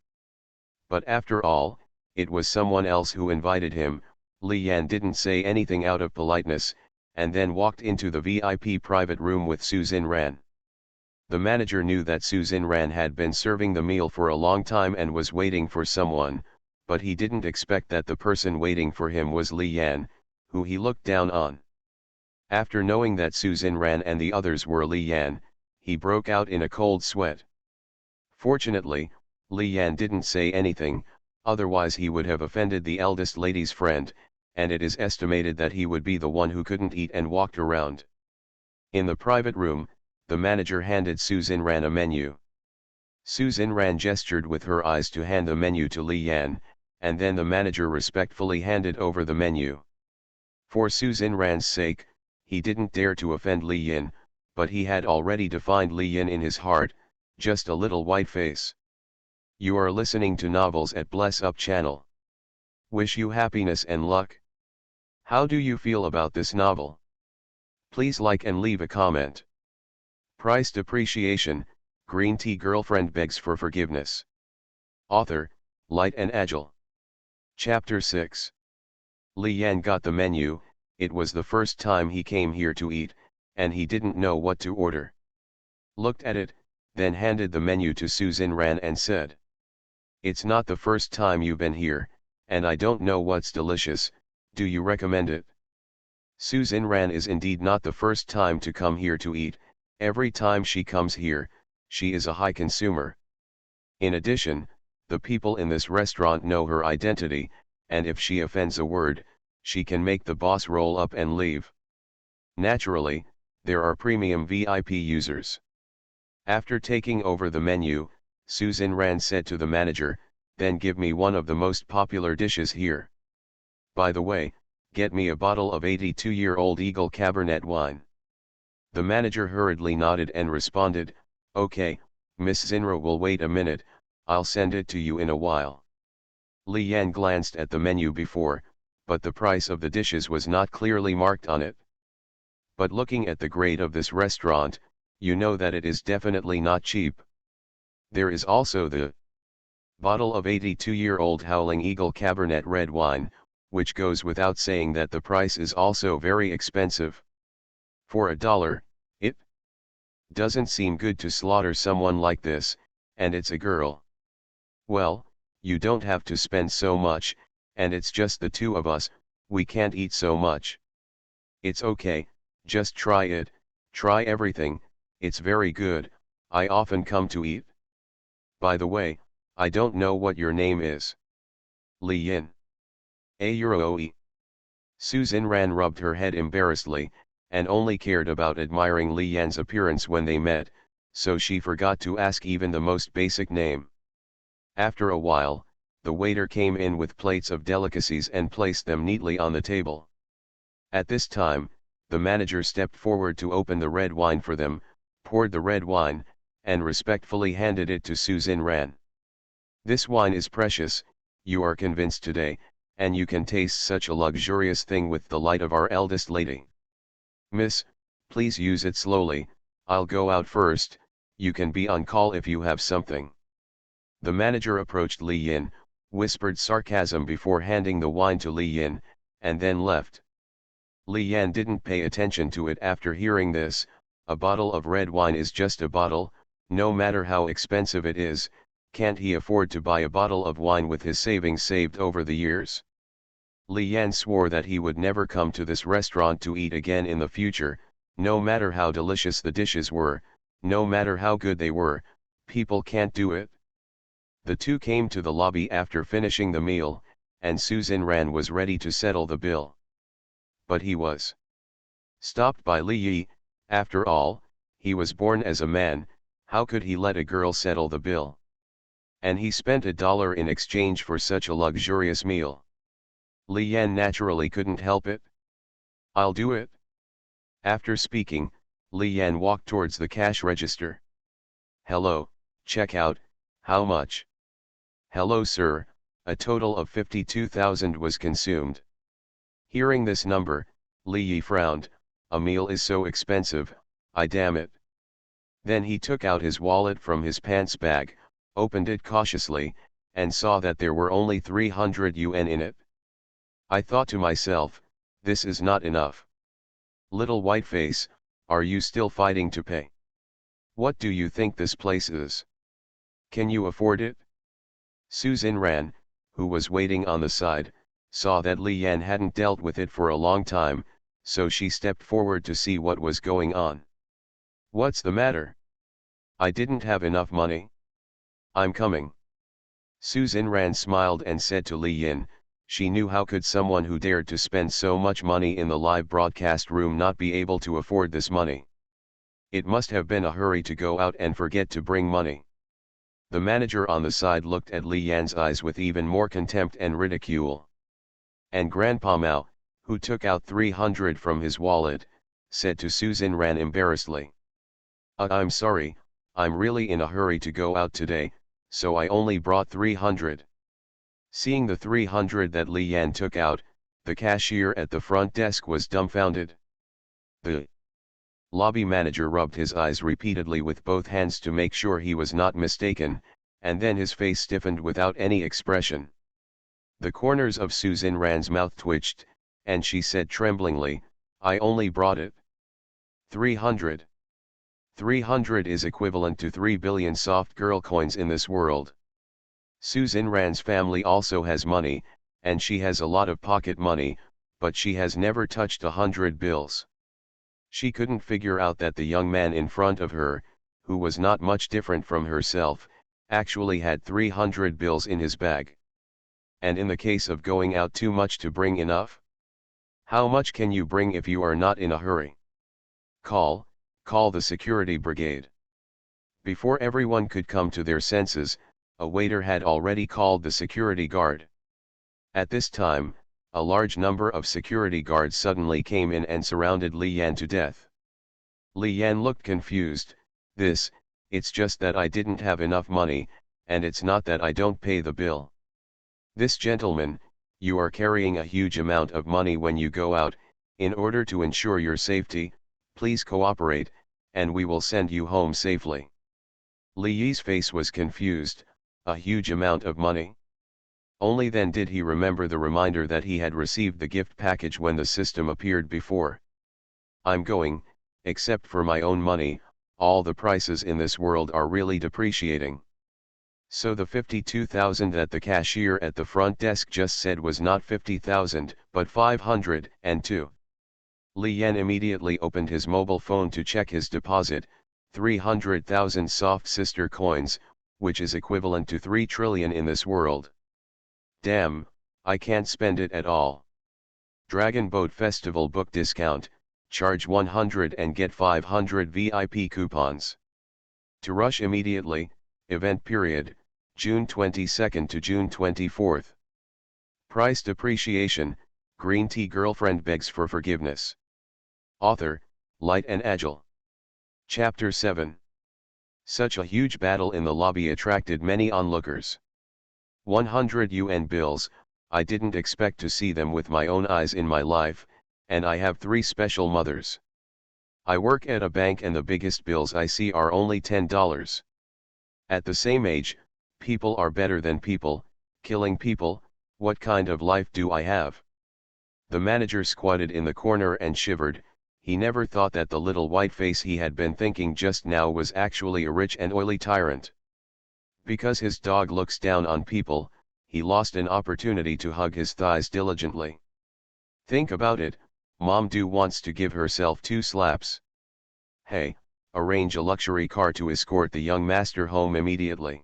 But after all, it was someone else who invited him. Li Yan didn't say anything out of politeness, and then walked into the VIP private room with Su Xinran. The manager knew that Su Xinran had been serving the meal for a long time and was waiting for someone, but he didn't expect that the person waiting for him was Li Yan, who he looked down on. After knowing that Su Xinran and the others were Li Yan, he broke out in a cold sweat. Fortunately, Li Yan didn't say anything, otherwise he would have offended the eldest lady's friend, and it is estimated that he would be the one who couldn't eat and walked around. In the private room, the manager handed Su Xinran a menu. Su Xinran gestured with her eyes to hand the menu to Li Yan, and then the manager respectfully handed over the menu. For Su Xinran's sake, he didn't dare to offend Li Yin, but he had already defined Li Yin in his heart, just a little white face. You are listening to Novels at Bless Up channel. Wish you happiness and luck. How do you feel about this novel? Please like and leave a comment. Price depreciation, green tea girlfriend begs for forgiveness. Author, Light and Agile. Chapter 6. Li Yan got the menu. It was the first time he came here to eat, and he didn't know what to order. Looked at it, then handed the menu to Su Xinran and said, It's not the first time you've been here, and I don't know what's delicious. Do you recommend it? Susan Ran is indeed not the first time to come here to eat. Every time she comes here, she is a high consumer. In addition, the people in this restaurant know her identity, and if she offends a word, she can make the boss roll up and leave. Naturally, there are premium VIP users. After taking over the menu, Susan Ran said to the manager, "Then give me one of the most popular dishes here. By the way, get me a bottle of 82-year-old Eagle Cabernet wine." The manager hurriedly nodded and responded, "Okay, Miss Zinra will wait a minute, I'll send it to you in a while." Li Yan glanced at the menu before, but the price of the dishes was not clearly marked on it. But looking at the grade of this restaurant, you know that it is definitely not cheap. There is also the bottle of 82-year-old Howling Eagle Cabernet red wine, which goes without saying that the price is also very expensive. For $1, it doesn't seem good to slaughter someone like this, and it's a girl. Well, you don't have to spend so much, and it's just the two of us, we can't eat so much. It's okay, just try it, try everything, it's very good, I often come to eat. By the way, I don't know what your name is. Li Yin. A-Euro-E. Susan Ran rubbed her head embarrassedly, and only cared about admiring Li Yan's appearance when they met, so she forgot to ask even the most basic name. After a while, the waiter came in with plates of delicacies and placed them neatly on the table. At this time, the manager stepped forward to open the red wine for them, poured the red wine, and respectfully handed it to Susan Ran. "This wine is precious, you are convinced today, and you can taste such a luxurious thing with the light of our eldest lady. Miss, please use it slowly, I'll go out first, you can be on call if you have something." The manager approached Li Yin, whispered sarcasm before handing the wine to Li Yin, and then left. Li Yan didn't pay attention to it after hearing this. A bottle of red wine is just a bottle, no matter how expensive it is. Can't he afford to buy a bottle of wine with his savings saved over the years? Li Yan swore that he would never come to this restaurant to eat again in the future, no matter how delicious the dishes were, no matter how good they were, people can't do it. The two came to the lobby after finishing the meal, and Susan Ran was ready to settle the bill. But he was stopped by Li Yi. After all, he was born as a man, how could he let a girl settle the bill? And he spent $1 in exchange for such a luxurious meal. Li Yan naturally couldn't help it. "I'll do it." After speaking, Li Yan walked towards the cash register. "Hello, checkout, how much?" "Hello sir, a total of 52,000 was consumed." Hearing this number, Li Yi frowned, a meal is so expensive, I damn it. Then he took out his wallet from his pants bag, opened it cautiously, and saw that there were only 300 yuan in it. I thought to myself, this is not enough. Little whiteface, are you still fighting to pay? What do you think this place is? Can you afford it? Susan Ran, who was waiting on the side, saw that Li Yan hadn't dealt with it for a long time, so she stepped forward to see what was going on. "What's the matter? I didn't have enough money. I'm coming." Susan Ran smiled and said to Li Yin, she knew how could someone who dared to spend so much money in the live broadcast room not be able to afford this money. It must have been a hurry to go out and forget to bring money. The manager on the side looked at Li Yan's eyes with even more contempt and ridicule. And Grandpa Mao, who took out 300 from his wallet, said to Susan Ran embarrassedly, I'm sorry, I'm really in a hurry to go out today, so I only brought 300. Seeing the 300 that Li Yan took out, the cashier at the front desk was dumbfounded. The lobby manager rubbed his eyes repeatedly with both hands to make sure he was not mistaken, and then his face stiffened without any expression. The corners of Susan Ran's mouth twitched, and she said tremblingly, I only brought it 300. 300 is equivalent to 3 billion soft girl coins in this world. Susan Rand's family also has money, and she has a lot of pocket money, but she has never touched 100 bills. She couldn't figure out that the young man in front of her, who was not much different from herself, actually had 300 bills in his bag. And in the case of going out too much to bring enough? How much can you bring if you are not in a hurry? Call the security brigade. Before everyone could come to their senses, a waiter had already called the security guard. At this time, a large number of security guards suddenly came in and surrounded Li Yan to death. Li Yan looked confused. It's just that I didn't have enough money, and it's not that I don't pay the bill. This gentleman, you are carrying a huge amount of money when you go out. In order to ensure your safety, please cooperate, and we will send you home safely. Li Yi's face was confused. A huge amount of money? Only then did he remember the reminder that he had received the gift package when the system appeared before. I'm going, except for my own money, all the prices in this world are really depreciating. So the 52,000 that the cashier at the front desk just said was not 50,000, but 502. Li Yan immediately opened his mobile phone to check his deposit, 300,000 soft sister coins, which is equivalent to 3 trillion in this world. Damn, I can't spend it at all. Dragon Boat Festival book discount, charge 100 and get 500 VIP coupons. To rush immediately, event period, June 22nd to June 24th. Price depreciation, green tea girlfriend begs for forgiveness. Author, Light and Agile. Chapter 7. Such a huge battle in the lobby attracted many onlookers. 100 UN bills, I didn't expect to see them with my own eyes in my life, and I have 3 special mothers. I work at a bank and the biggest bills I see are only $10. At the same age, people are better than people, killing people. What kind of life do I have? The manager squatted in the corner and shivered. He never thought that the little white face he had been thinking just now was actually a rich and oily tyrant. Because his dog looks down on people, he lost an opportunity to hug his thighs diligently. Think about it, Mom Do wants to give herself 2 slaps. Hey, arrange a luxury car to escort the young master home immediately.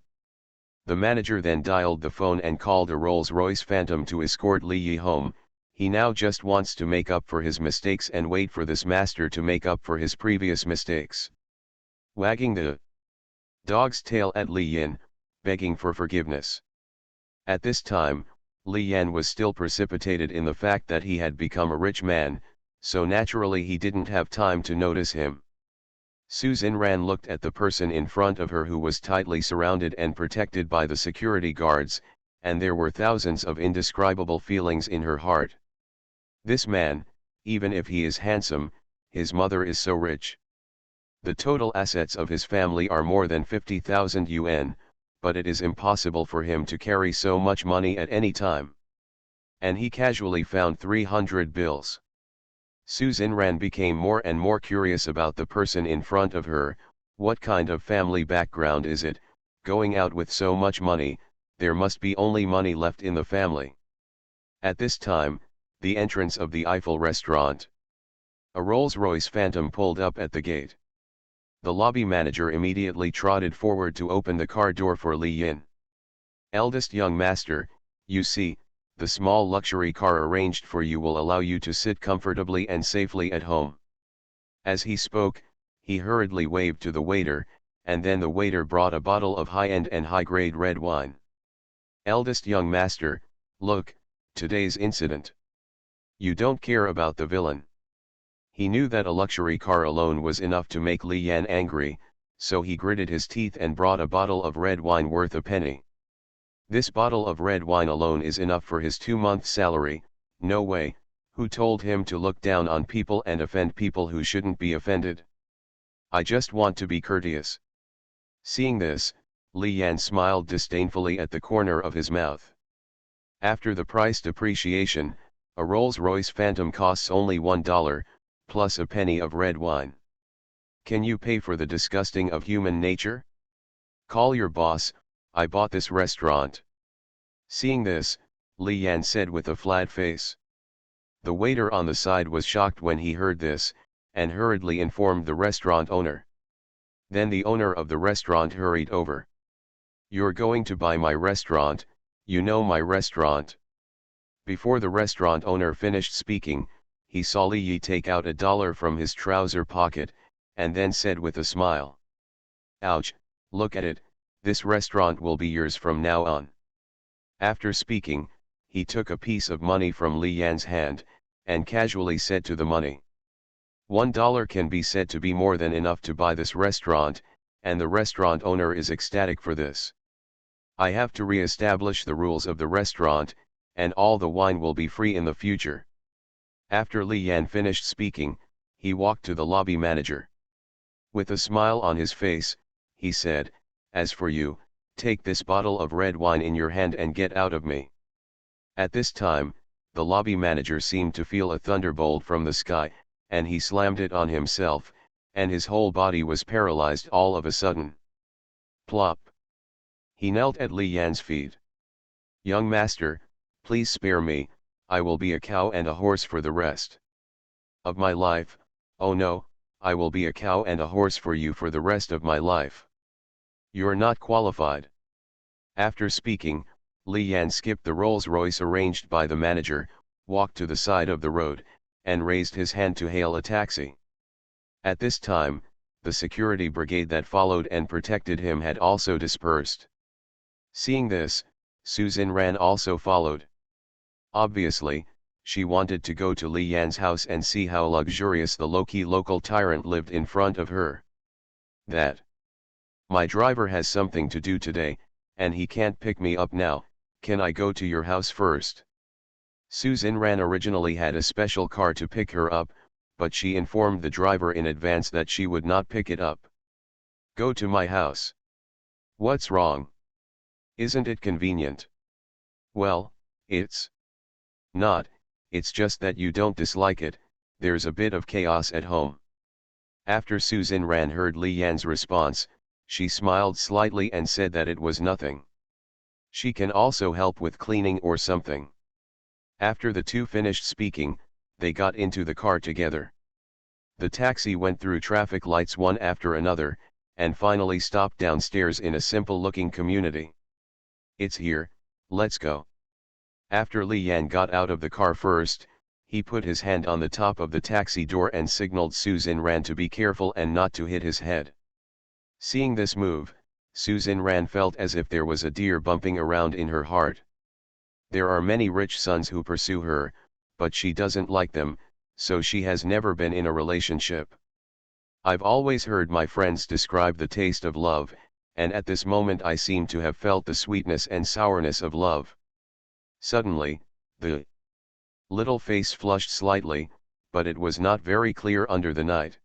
The manager then dialed the phone and called a Rolls-Royce Phantom to escort Li Yi home. He now just wants to make up for his mistakes and wait for this master to make up for his previous mistakes. Wagging the dog's tail at Li Yin, begging for forgiveness. At this time, Li Yan was still precipitated in the fact that he had become a rich man, so naturally he didn't have time to notice him. Susan Ran looked at the person in front of her who was tightly surrounded and protected by the security guards, and there were thousands of indescribable feelings in her heart. This man, even if he is handsome, his mother is so rich. The total assets of his family are more than 50,000 UN, but it is impossible for him to carry so much money at any time. And he casually found 300 bills. Susan Ran became more and more curious about the person in front of her. What kind of family background is it? Going out with so much money, there must be only money left in the family. At this time, the entrance of the Eiffel restaurant. A Rolls-Royce Phantom pulled up at the gate. The lobby manager immediately trotted forward to open the car door for Li Yin. Eldest young master, you see, the small luxury car arranged for you will allow you to sit comfortably and safely at home. As he spoke, he hurriedly waved to the waiter, and then the waiter brought a bottle of high-end and high-grade red wine. Eldest young master, look, today's incident. You don't care about the villain. He knew that a luxury car alone was enough to make Li Yan angry, so he gritted his teeth and brought a bottle of red wine worth a penny. This bottle of red wine alone is enough for his 2-month salary. No way. Who told him to look down on people and offend people who shouldn't be offended? I just want to be courteous. Seeing this, Li Yan smiled disdainfully at the corner of his mouth. After the price depreciation, a Rolls-Royce Phantom costs only $1, plus a penny of red wine. Can you pay for the disgusting of human nature? Call your boss. I bought this restaurant. Seeing this, Li Yan said with a flat face. The waiter on the side was shocked when he heard this, and hurriedly informed the restaurant owner. Then the owner of the restaurant hurried over. "You're going to buy my restaurant, you know my restaurant." Before the restaurant owner finished speaking, he saw Li Yi take out $1 from his trouser pocket, and then said with a smile, "Ouch, look at it, this restaurant will be yours from now on." After speaking, he took a piece of money from Li Yan's hand, and casually said to the money, $1 can be said to be more than enough to buy this restaurant, and the restaurant owner is ecstatic for this. I have to re-establish the rules of the restaurant, and all the wine will be free in the future." After Li Yan finished speaking, he walked to the lobby manager. With a smile on his face, he said, "As for you, take this bottle of red wine in your hand and get out of me." At this time, the lobby manager seemed to feel a thunderbolt from the sky, and he slammed it on himself, and his whole body was paralyzed all of a sudden. Plop! He knelt at Li Yan's feet. "Young master, please spare me, I will be a cow and a horse for the rest of my life. Oh no, I will be a cow and a horse for you for the rest of my life. You're not qualified." After speaking, Li Yan skipped the Rolls-Royce arranged by the manager, walked to the side of the road, and raised his hand to hail a taxi. At this time, the security brigade that followed and protected him had also dispersed. Seeing this, Susan Ran also followed. Obviously, she wanted to go to Li Yan's house and see how luxurious the low-key local tyrant lived in front of her. "That. My driver has something to do today, and he can't pick me up now, can I go to your house first?" Susan Ran originally had a special car to pick her up, but she informed the driver in advance that she would not pick it up. "Go to my house. What's wrong? Isn't it convenient?" "Well, it's not, it's just that you don't dislike it, there's a bit of chaos at home." After Susan Ran heard Li Yan's response, she smiled slightly and said that it was nothing. She can also help with cleaning or something. After the two finished speaking, they got into the car together. The taxi went through traffic lights one after another, and finally stopped downstairs in a simple-looking community. "It's here, let's go." After Li Yan got out of the car first, he put his hand on the top of the taxi door and signaled Susan Ran to be careful and not to hit his head. Seeing this move, Susan Ran felt as if there was a deer bumping around in her heart. There are many rich sons who pursue her, but she doesn't like them, so she has never been in a relationship. I've always heard my friends describe the taste of love, and at this moment I seem to have felt the sweetness and sourness of love. Suddenly, the little face flushed slightly, but it was not very clear under the night.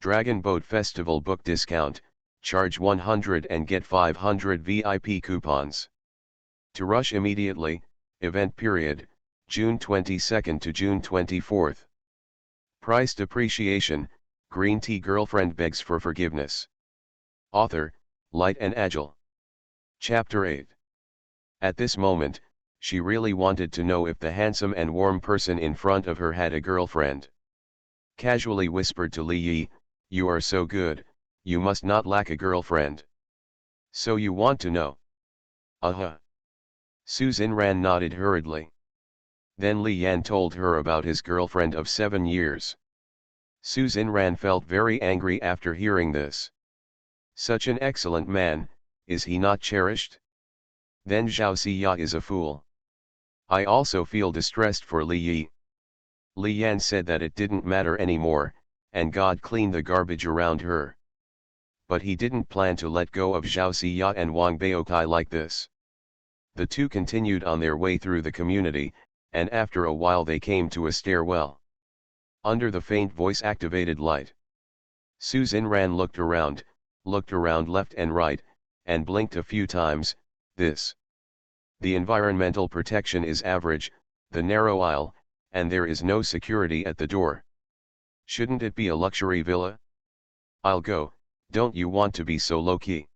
"Dragon Boat Festival book discount, charge 100 and get 500 VIP coupons. To rush immediately, event period, June 22nd to June 24th. Price depreciation, green tea girlfriend begs for forgiveness." Author, Light and Agile. Chapter 8. At this moment, she really wanted to know if the handsome and warm person in front of her had a girlfriend. Casually whispered to Li Yi, "You are so good, you must not lack a girlfriend. So you want to know?" "Uh-huh." Susan Ran nodded hurriedly. Then Li Yan told her about his girlfriend of 7 years. Susan Ran felt very angry after hearing this. Such an excellent man, is he not cherished? Then Zhao Xia is a fool. I also feel distressed for Li Yi. Li Yan said that it didn't matter anymore, and God cleaned the garbage around her. But he didn't plan to let go of Zhao Xia and Wang Baokai like this. The two continued on their way through the community, and after a while they came to a stairwell. Under the faint voice-activated light, Susan Ran looked around left and right, and blinked a few times. The environmental protection is average, the narrow aisle, and there is no security at the door. Shouldn't it be a luxury villa? I'll go, don't you want to be so low-key?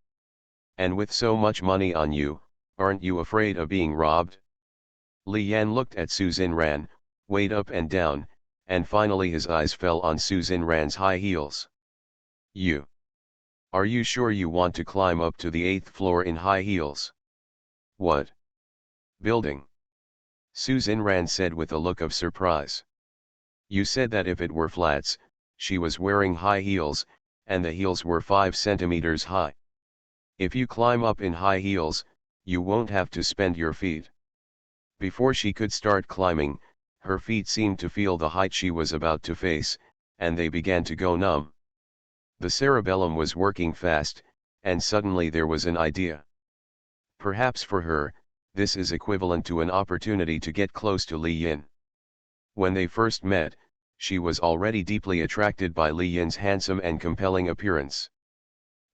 And with so much money on you, Aren't you afraid of being robbed? Li Yan looked at Su Ran, weighed up and down, and finally his eyes fell on Su Ran's high heels. You. Are you sure you want to climb up to the 8th floor in high heels? What? Building? Su Ran said with a look of surprise. You said that if it were flats, she was wearing high heels, and the heels were 5 centimeters high. If you climb up in high heels, you won't have to spend your feet. Before she could start climbing, her feet seemed to feel the height she was about to face, and they began to go numb. The cerebellum was working fast, and suddenly there was an idea. Perhaps for her, this is equivalent to an opportunity to get close to Li Yin. When they first met, she was already deeply attracted by Li Yin's handsome and compelling appearance.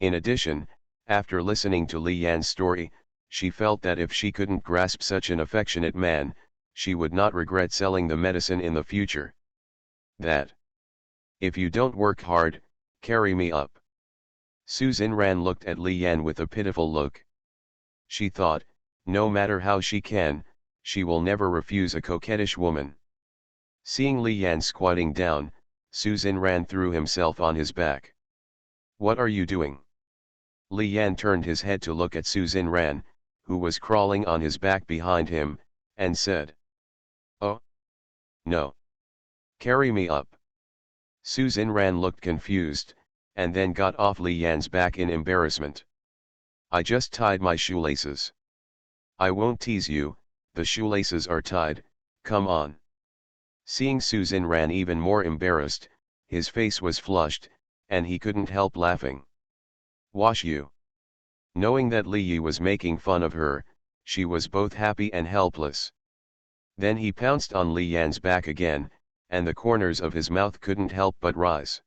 In addition, after listening to Li Yan's story, she felt that if she couldn't grasp such an affectionate man, she would not regret selling the medicine in the future. That. If you don't work hard, carry me up. Su Ran looked at Li Yan with a pitiful look. She thought, no matter how she can, she will never refuse a coquettish woman. Seeing Li Yan squatting down, Su Ran threw himself on his back. What are you doing? Li Yan turned his head to look at Su Ran, who was crawling on his back behind him, and said, Oh. No. Carry me up. Su Ran looked confused, and then got off Li Yan's back in embarrassment. I just tied my shoelaces. I won't tease you, the shoelaces are tied, come on. Seeing Su Ran even more embarrassed, his face was flushed, and he couldn't help laughing. Wash you. Knowing that Li Yi was making fun of her, she was both happy and helpless. Then he pounced on Li Yan's back again, and the corners of his mouth couldn't help but rise.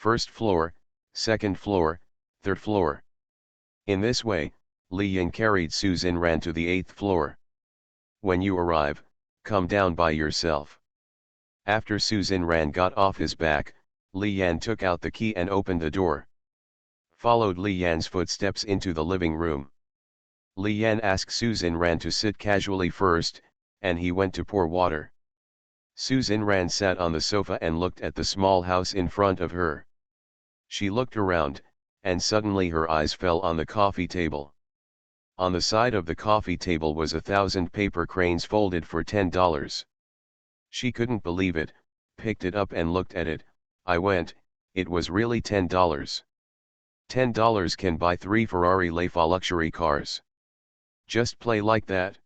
1st floor, 2nd floor, 3rd floor. In this way, Li Yin carried Su Ran to the 8th floor. When you arrive, come down by yourself. After Su Ran got off his back, Li Yan took out the key and opened the door. Followed Li Yan's footsteps into the living room. Li Yan asked Su Ran to sit casually first, and he went to pour water. Su Ran sat on the sofa and looked at the small house in front of her. She looked around, and suddenly her eyes fell on the coffee table. On the side of the coffee table was 1,000 paper cranes folded for $10. She couldn't believe it, picked it up and looked at it. It was really $10. $10 can buy 3 Ferrari Leifa luxury cars. Just play like that?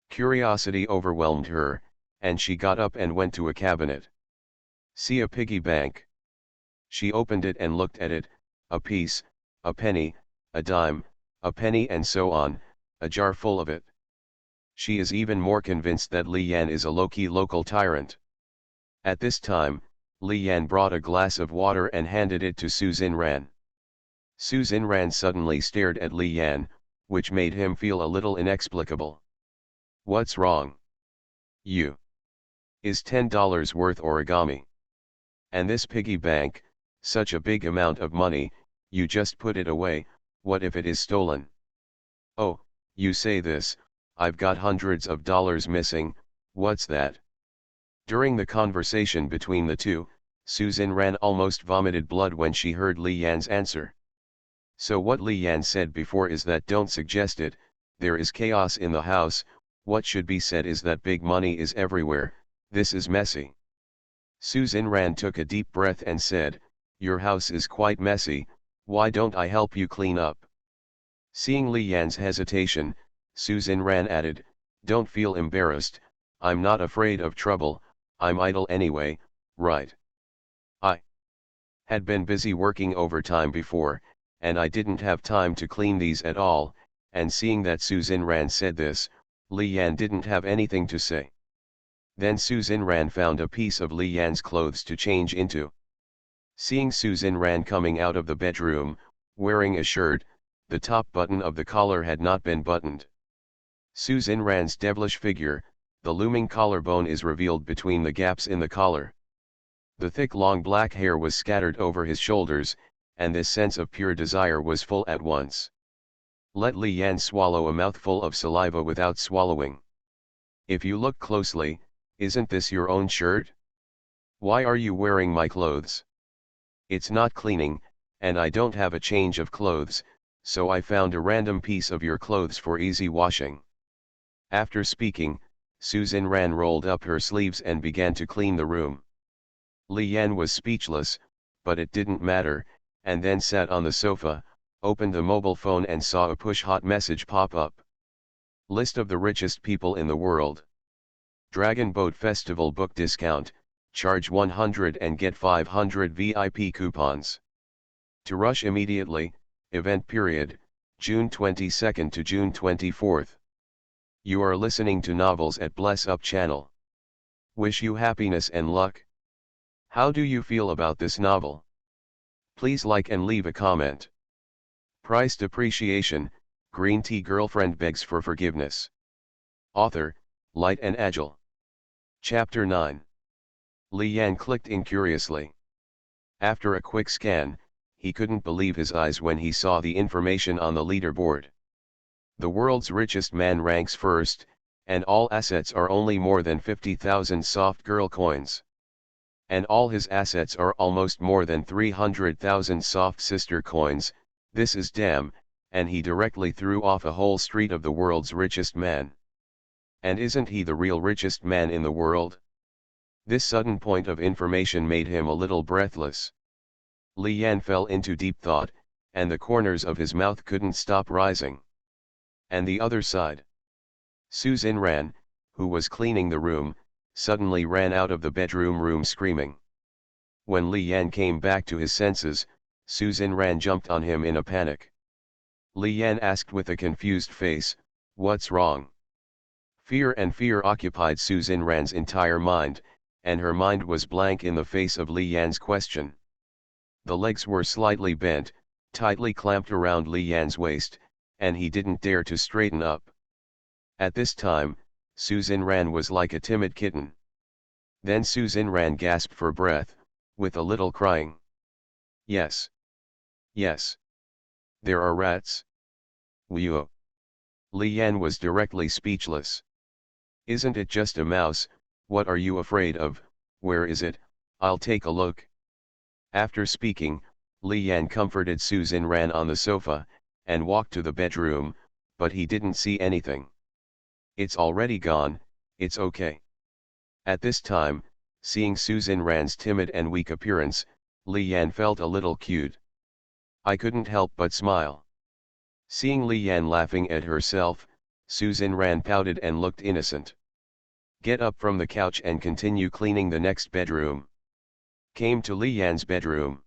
Curiosity overwhelmed her, and she got up and went to a cabinet. See a piggy bank. She opened it and looked at it, a piece, a penny, a dime, a penny and so on, a jar full of it. She is even more convinced that Li Yan is a low-key local tyrant. At this time, Li Yan brought a glass of water and handed it to Su Ran. Su Ran suddenly stared at Li Yan, which made him feel a little inexplicable. What's wrong? You. Is $10 worth origami? And this piggy bank, such a big amount of money, you just put it away, what if it is stolen? Oh, you say this, I've got hundreds of dollars missing, what's that? During the conversation between the two, Su Ran almost vomited blood when she heard Li Yan's answer. So what Li Yan said before is that don't suggest it, there is chaos in the house, what should be said is that big money is everywhere, this is messy. Su Ran took a deep breath and said, your house is quite messy, why don't I help you clean up? Seeing Li Yan's hesitation, Su Ran added, don't feel embarrassed, I'm not afraid of trouble, I'm idle anyway, right? I had been busy working overtime before, and I didn't have time to clean these at all, and seeing that Su Ran said this, Li Yan didn't have anything to say. Then Su Ran found a piece of Li Yan's clothes to change into. Seeing Su Ran coming out of the bedroom, wearing a shirt, the top button of the collar had not been buttoned. Su Ran's devilish figure, the looming collarbone is revealed between the gaps in the collar. The thick long black hair was scattered over his shoulders, and this sense of pure desire was full at once. Let Li Yan swallow a mouthful of saliva without swallowing. If you look closely, isn't this your own shirt? Why are you wearing my clothes? It's not cleaning, and I don't have a change of clothes, so I found a random piece of your clothes for easy washing. After speaking, Susan Ran rolled up her sleeves and began to clean the room. Li Yan was speechless, but it didn't matter, and then sat on the sofa, opened the mobile phone and saw a push-hot message pop up. List of the richest people in the world. Dragon Boat Festival book discount, charge 100 and get 500 VIP coupons. To rush immediately, event period, June 22nd to June 24th. You are listening to Novels at Bless Up channel. Wish you happiness and luck. How do you feel about this novel? Please like and leave a comment. Price depreciation, green tea girlfriend begs for forgiveness. Author, Light and Agile. Chapter 9. Li Yan clicked in curiously. After a quick scan, he couldn't believe his eyes when he saw the information on the leaderboard. The world's richest man ranks first, and all assets are only more than 50,000 soft girl coins. And all his assets are almost more than 300,000 soft sister coins. This is damn, and he directly threw off a whole street of the world's richest man. And isn't he the real richest man in the world? This sudden point of information made him a little breathless. Li Yan fell into deep thought, and the corners of his mouth couldn't stop rising. And the other side. Susan Ran, who was cleaning the room, suddenly ran out of the bedroom screaming. When Li Yan came back to his senses, Susan Ran jumped on him in a panic. Li Yan asked with a confused face, "What's wrong?" Fear occupied Susan Ran's entire mind, and her mind was blank in the face of Li Yan's question. The legs were slightly bent, tightly clamped around Li Yan's waist, and he didn't dare to straighten up. At this time, Susan Ran was like a timid kitten. Then Susan Ran gasped for breath, with a little crying. Yes. Yes. There are rats. Whew. Li Yan was directly speechless. Isn't it just a mouse? What are you afraid of? Where is it? I'll take a look. After speaking, Li Yan comforted Susan Ran on the sofa, and walked to the bedroom, but he didn't see anything. It's already gone, it's okay. At this time, seeing Susan Ran's timid and weak appearance, Li Yan felt a little cute. I couldn't help but smile. Seeing Li Yan laughing at herself, Susan Ran pouted and looked innocent. Get up from the couch and continue cleaning the next bedroom. Came to Li Yan's bedroom.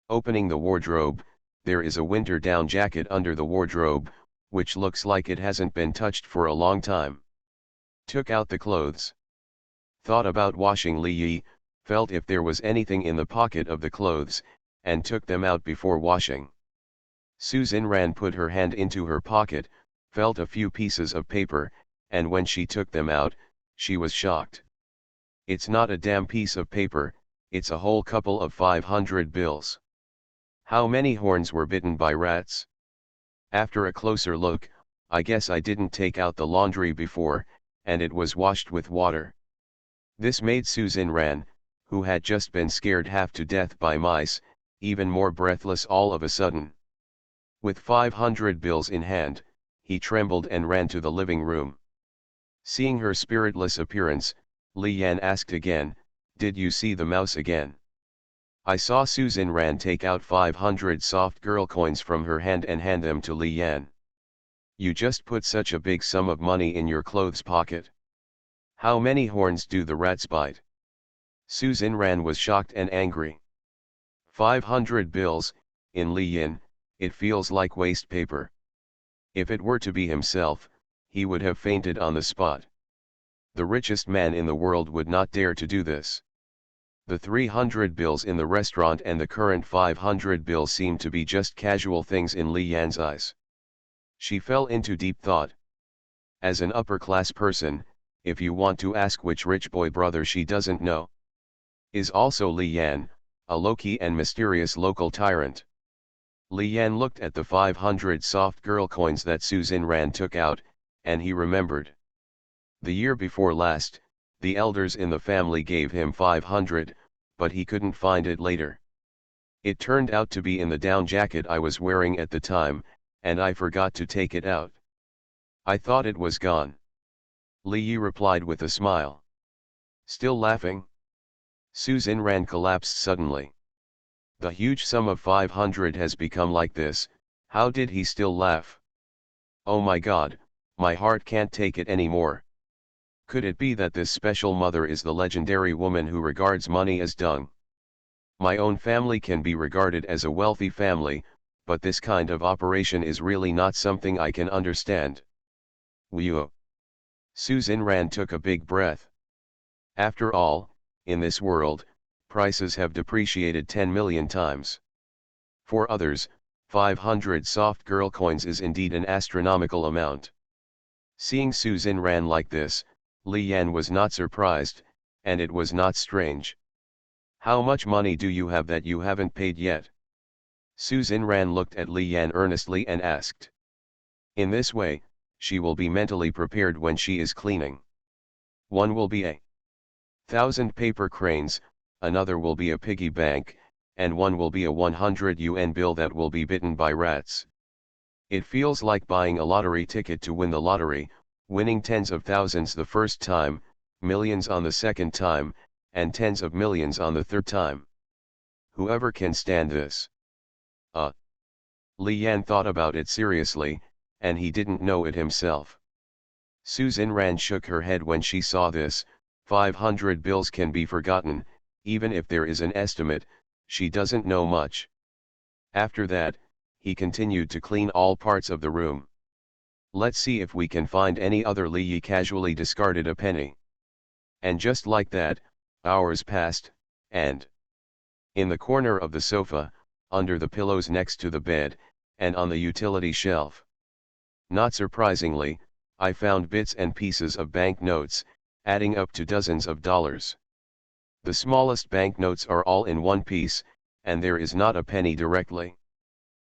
Opening the wardrobe, there is a winter down jacket under the wardrobe, which looks like it hasn't been touched for a long time. Took out the clothes. Thought about washing Li Yi, felt if there was anything in the pocket of the clothes, and took them out before washing. Susan Ran put her hand into her pocket, felt a few pieces of paper, and when she took them out, she was shocked. It's not a damn piece of paper, it's a whole couple of 500 bills. How many horns were bitten by rats? After a closer look, I guess I didn't take out the laundry before, and it was washed with water. This made Susan Ran, who had just been scared half to death by mice, even more breathless all of a sudden. With 500 bills in hand, he trembled and ran to the living room. Seeing her spiritless appearance, Li Yan asked again, "Did you see the mouse again?" I saw Susan Ran take out 500 soft girl coins from her hand and hand them to Li Yan. You just put such a big sum of money in your clothes pocket. How many horns do the rats bite? Susan Ran was shocked and angry. 500 bills, in Li Yan, it feels like waste paper. If it were to be himself, he would have fainted on the spot. The richest man in the world would not dare to do this. The 300 bills in the restaurant and the current 500 bill seemed to be just casual things in Li Yan's eyes. She fell into deep thought. As an upper-class person, if you want to ask which rich boy brother she doesn't know, is also Li Yan, a low-key and mysterious local tyrant. Li Yan looked at the 500 soft girl coins that Susan Ran took out, and he remembered. The year before last, the elders in the family gave him 500, but he couldn't find it later. It turned out to be in the down jacket I was wearing at the time, and I forgot to take it out. I thought it was gone. Li Yi replied with a smile. Still laughing? Susan Ran collapsed suddenly. The huge sum of 500 has become like this, how did he still laugh? Oh my God, my heart can't take it anymore. Could it be that this special mother is the legendary woman who regards money as dung? My own family can be regarded as a wealthy family, but this kind of operation is really not something I can understand. Whew. Susan Ran took a big breath. After all, in this world, prices have depreciated 10 million times. For others, 500 soft girl coins is indeed an astronomical amount. Seeing Susan Ran like this, Li Yan was not surprised, and it was not strange. How much money do you have that you haven't paid yet? Susan Ran looked at Li Yan earnestly and asked. In this way, she will be mentally prepared when she is cleaning. One will be a 1,000 paper cranes, another will be a piggy bank, and one will be a 100 yuan bill that will be bitten by rats. It feels like buying a lottery ticket to win the lottery, winning tens of thousands the first time, millions on the second time, and tens of millions on the third time. Whoever can stand this? Li Yan thought about it seriously, and he didn't know it himself. Susan Ran shook her head when she saw this. 500 bills can be forgotten, even if there is an estimate, she doesn't know much. After that, he continued to clean all parts of the room. Let's see if we can find any other. Li Yi casually discarded a penny. And just like that, hours passed, and in the corner of the sofa, under the pillows next to the bed, and on the utility shelf. Not surprisingly, I found bits and pieces of banknotes, adding up to dozens of dollars. The smallest banknotes are all in one piece, and there is not a penny directly.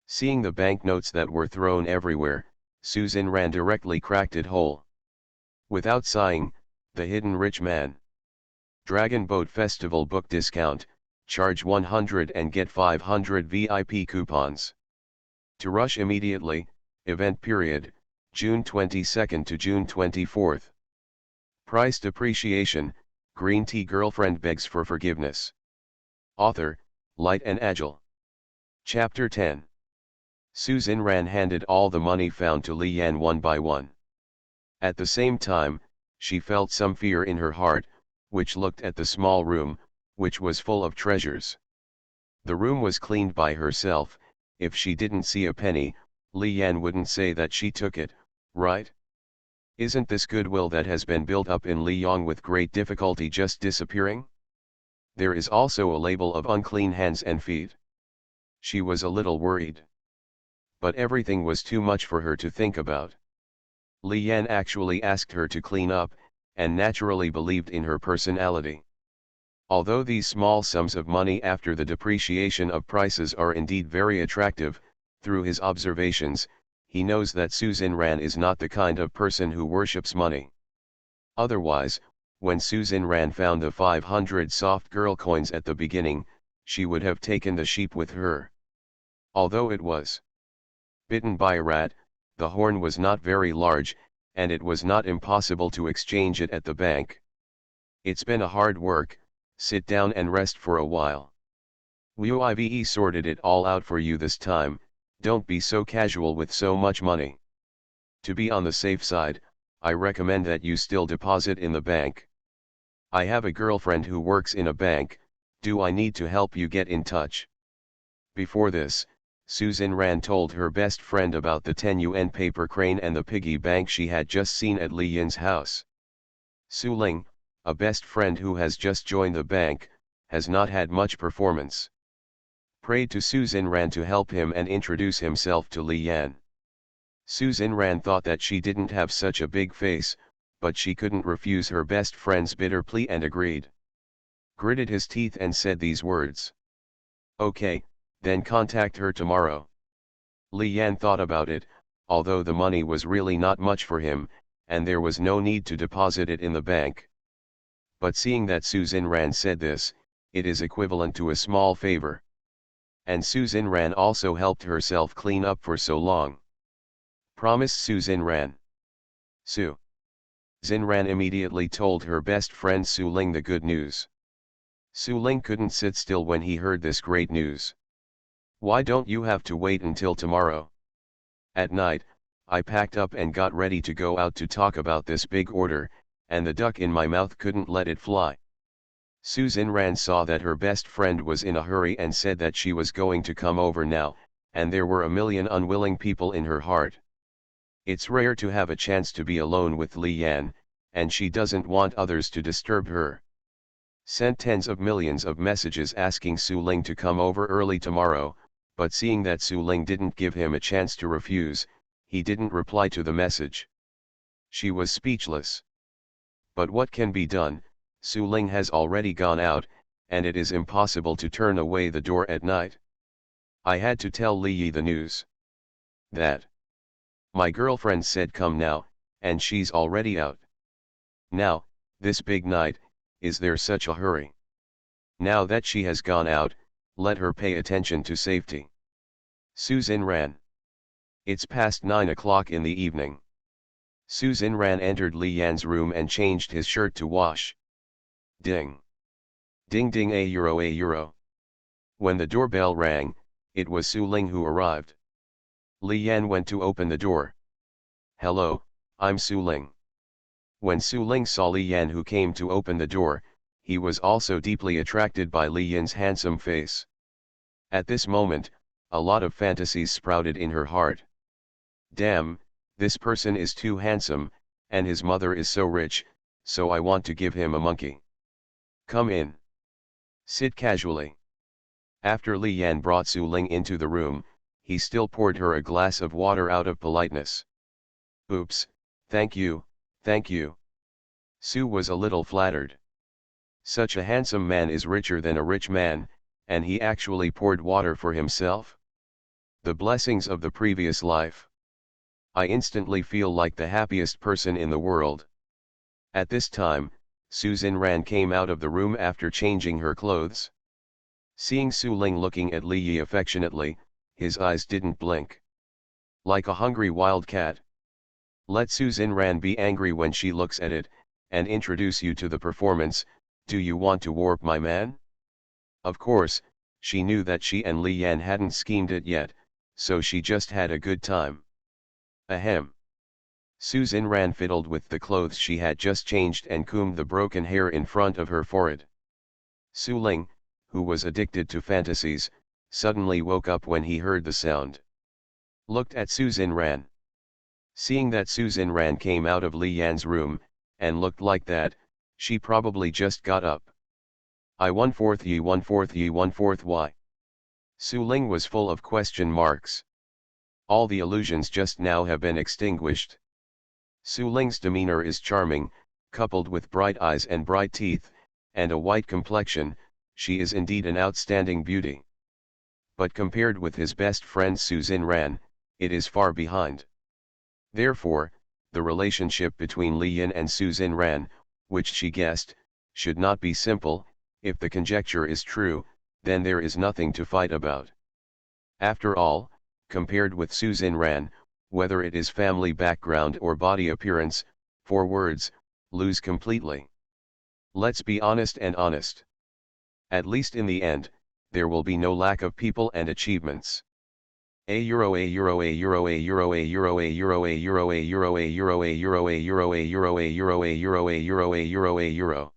Seeing the banknotes that were thrown everywhere, Susan Ran directly cracked it whole. Without sighing, the hidden rich man. Dragon Boat Festival book discount, charge 100 and get 500 VIP coupons. To rush immediately, event period, June 22nd to June 24th. Price depreciation, green tea girlfriend begs for forgiveness. Author, Light and Agile. Chapter 10. Susan Ran handed all the money found to Li Yan one by one. At the same time, she felt some fear in her heart, which looked at the small room, which was full of treasures. The room was cleaned by herself. If she didn't see a penny, Li Yan wouldn't say that she took it, right? Isn't this goodwill that has been built up in Li Yong with great difficulty just disappearing? There is also a label of unclean hands and feet. She was a little worried. But everything was too much for her to think about. Li Yan actually asked her to clean up, and naturally believed in her personality. Although these small sums of money after the depreciation of prices are indeed very attractive, through his observations, he knows that Susan Ran is not the kind of person who worships money. Otherwise, when Susan Ran found the 500 soft girl coins at the beginning, she would have taken the sheep with her. Although it was bitten by a rat, the horn was not very large, and it was not impossible to exchange it at the bank. It's been a hard work, sit down and rest for a while. We've sorted it all out for you this time, don't be so casual with so much money. To be on the safe side, I recommend that you still deposit in the bank. I have a girlfriend who works in a bank, do I need to help you get in touch? Before this, Susan Ran told her best friend about the 10 yuan paper crane and the piggy bank she had just seen at Li Yin's house. Su Ling, a best friend who has just joined the bank, has not had much performance. Prayed to Susan Ran to help him and introduce himself to Li Yan. Susan Ran thought that she didn't have such a big face, but she couldn't refuse her best friend's bitter plea and agreed. Gritted his teeth and said these words. Okay, then contact her tomorrow. Li Yan thought about it, although the money was really not much for him, and there was no need to deposit it in the bank. But seeing that Su Xinran said this, it is equivalent to a small favor. And Su Xinran also helped herself clean up for so long. Promised Su Xinran. Su Xinran immediately told her best friend Su Ling the good news. Su Ling couldn't sit still when he heard this great news. Why don't you have to wait until tomorrow? At night, I packed up and got ready to go out to talk about this big order, and the duck in my mouth couldn't let it fly. Su Xinran saw that her best friend was in a hurry and said that she was going to come over now, and there were a million unwilling people in her heart. It's rare to have a chance to be alone with Li Yan, and she doesn't want others to disturb her. Sent tens of millions of messages asking Su Ling to come over early tomorrow, but seeing that Su Ling didn't give him a chance to refuse, he didn't reply to the message. She was speechless. But what can be done? Su Ling has already gone out, and it is impossible to turn away the door at night. I had to tell Li Yi the news. That my girlfriend said come now, and she's already out. Now, this big night, is there such a hurry? Now that she has gone out, let her pay attention to safety. Su Xinran. It's past 9 o'clock in the evening. Su Xinran entered Li Yan's room and changed his shirt to wash. Ding. Ding ding a euro. When the doorbell rang, it was Su Ling who arrived. Li Yan went to open the door. Hello, I'm Su Ling. When Su Ling saw Li Yan who came to open the door, he was also deeply attracted by Li Yan's handsome face. At this moment, a lot of fantasies sprouted in her heart. Damn, this person is too handsome, and his mother is so rich, so I want to give him a monkey. Come in. Sit casually. After Li Yan brought Su Ling into the room, he still poured her a glass of water out of politeness. Oops, thank you, thank you. Su was a little flattered. Such a handsome man is richer than a rich man, and he actually poured water for himself? The blessings of the previous life. I instantly feel like the happiest person in the world. At this time, Su Xinran came out of the room after changing her clothes. Seeing Su Ling looking at Li Yi affectionately, his eyes didn't blink. Like a hungry wild cat. Let Su Xinran be angry when she looks at it, and introduce you to the performance. Do you want to warp my man? Of course, she knew that she and Li Yan hadn't schemed it yet, so she just had a good time. Ahem. Su Xinran fiddled with the clothes she had just changed and combed the broken hair in front of her forehead. Su Ling, who was addicted to fantasies, suddenly woke up when he heard the sound. Looked at Su Xinran. Seeing that Su Xinran came out of Li Yan's room, and looked like that, she probably just got up. I 1/4 ye 1/4 ye 1/4 why? Su Ling was full of question marks. All the illusions just now have been extinguished. Su Ling's demeanor is charming, coupled with bright eyes and bright teeth, and a white complexion. She is indeed an outstanding beauty. But compared with his best friend Su Xinran, it is far behind. Therefore, the relationship between Li Yan and Su Xinran, which she guessed, should not be simple. If the conjecture is true, then there is nothing to fight about. After all, compared with Su Xinran, whether it is family background or body appearance, 4 words, lose completely. Let's be honest and honest. At least in the end, there will be no lack of people and achievements. A euro a euro a euro a euro a euro a euro a euro a euro a euro a euro a euro a euro a euro a euro a euro a euro a euro.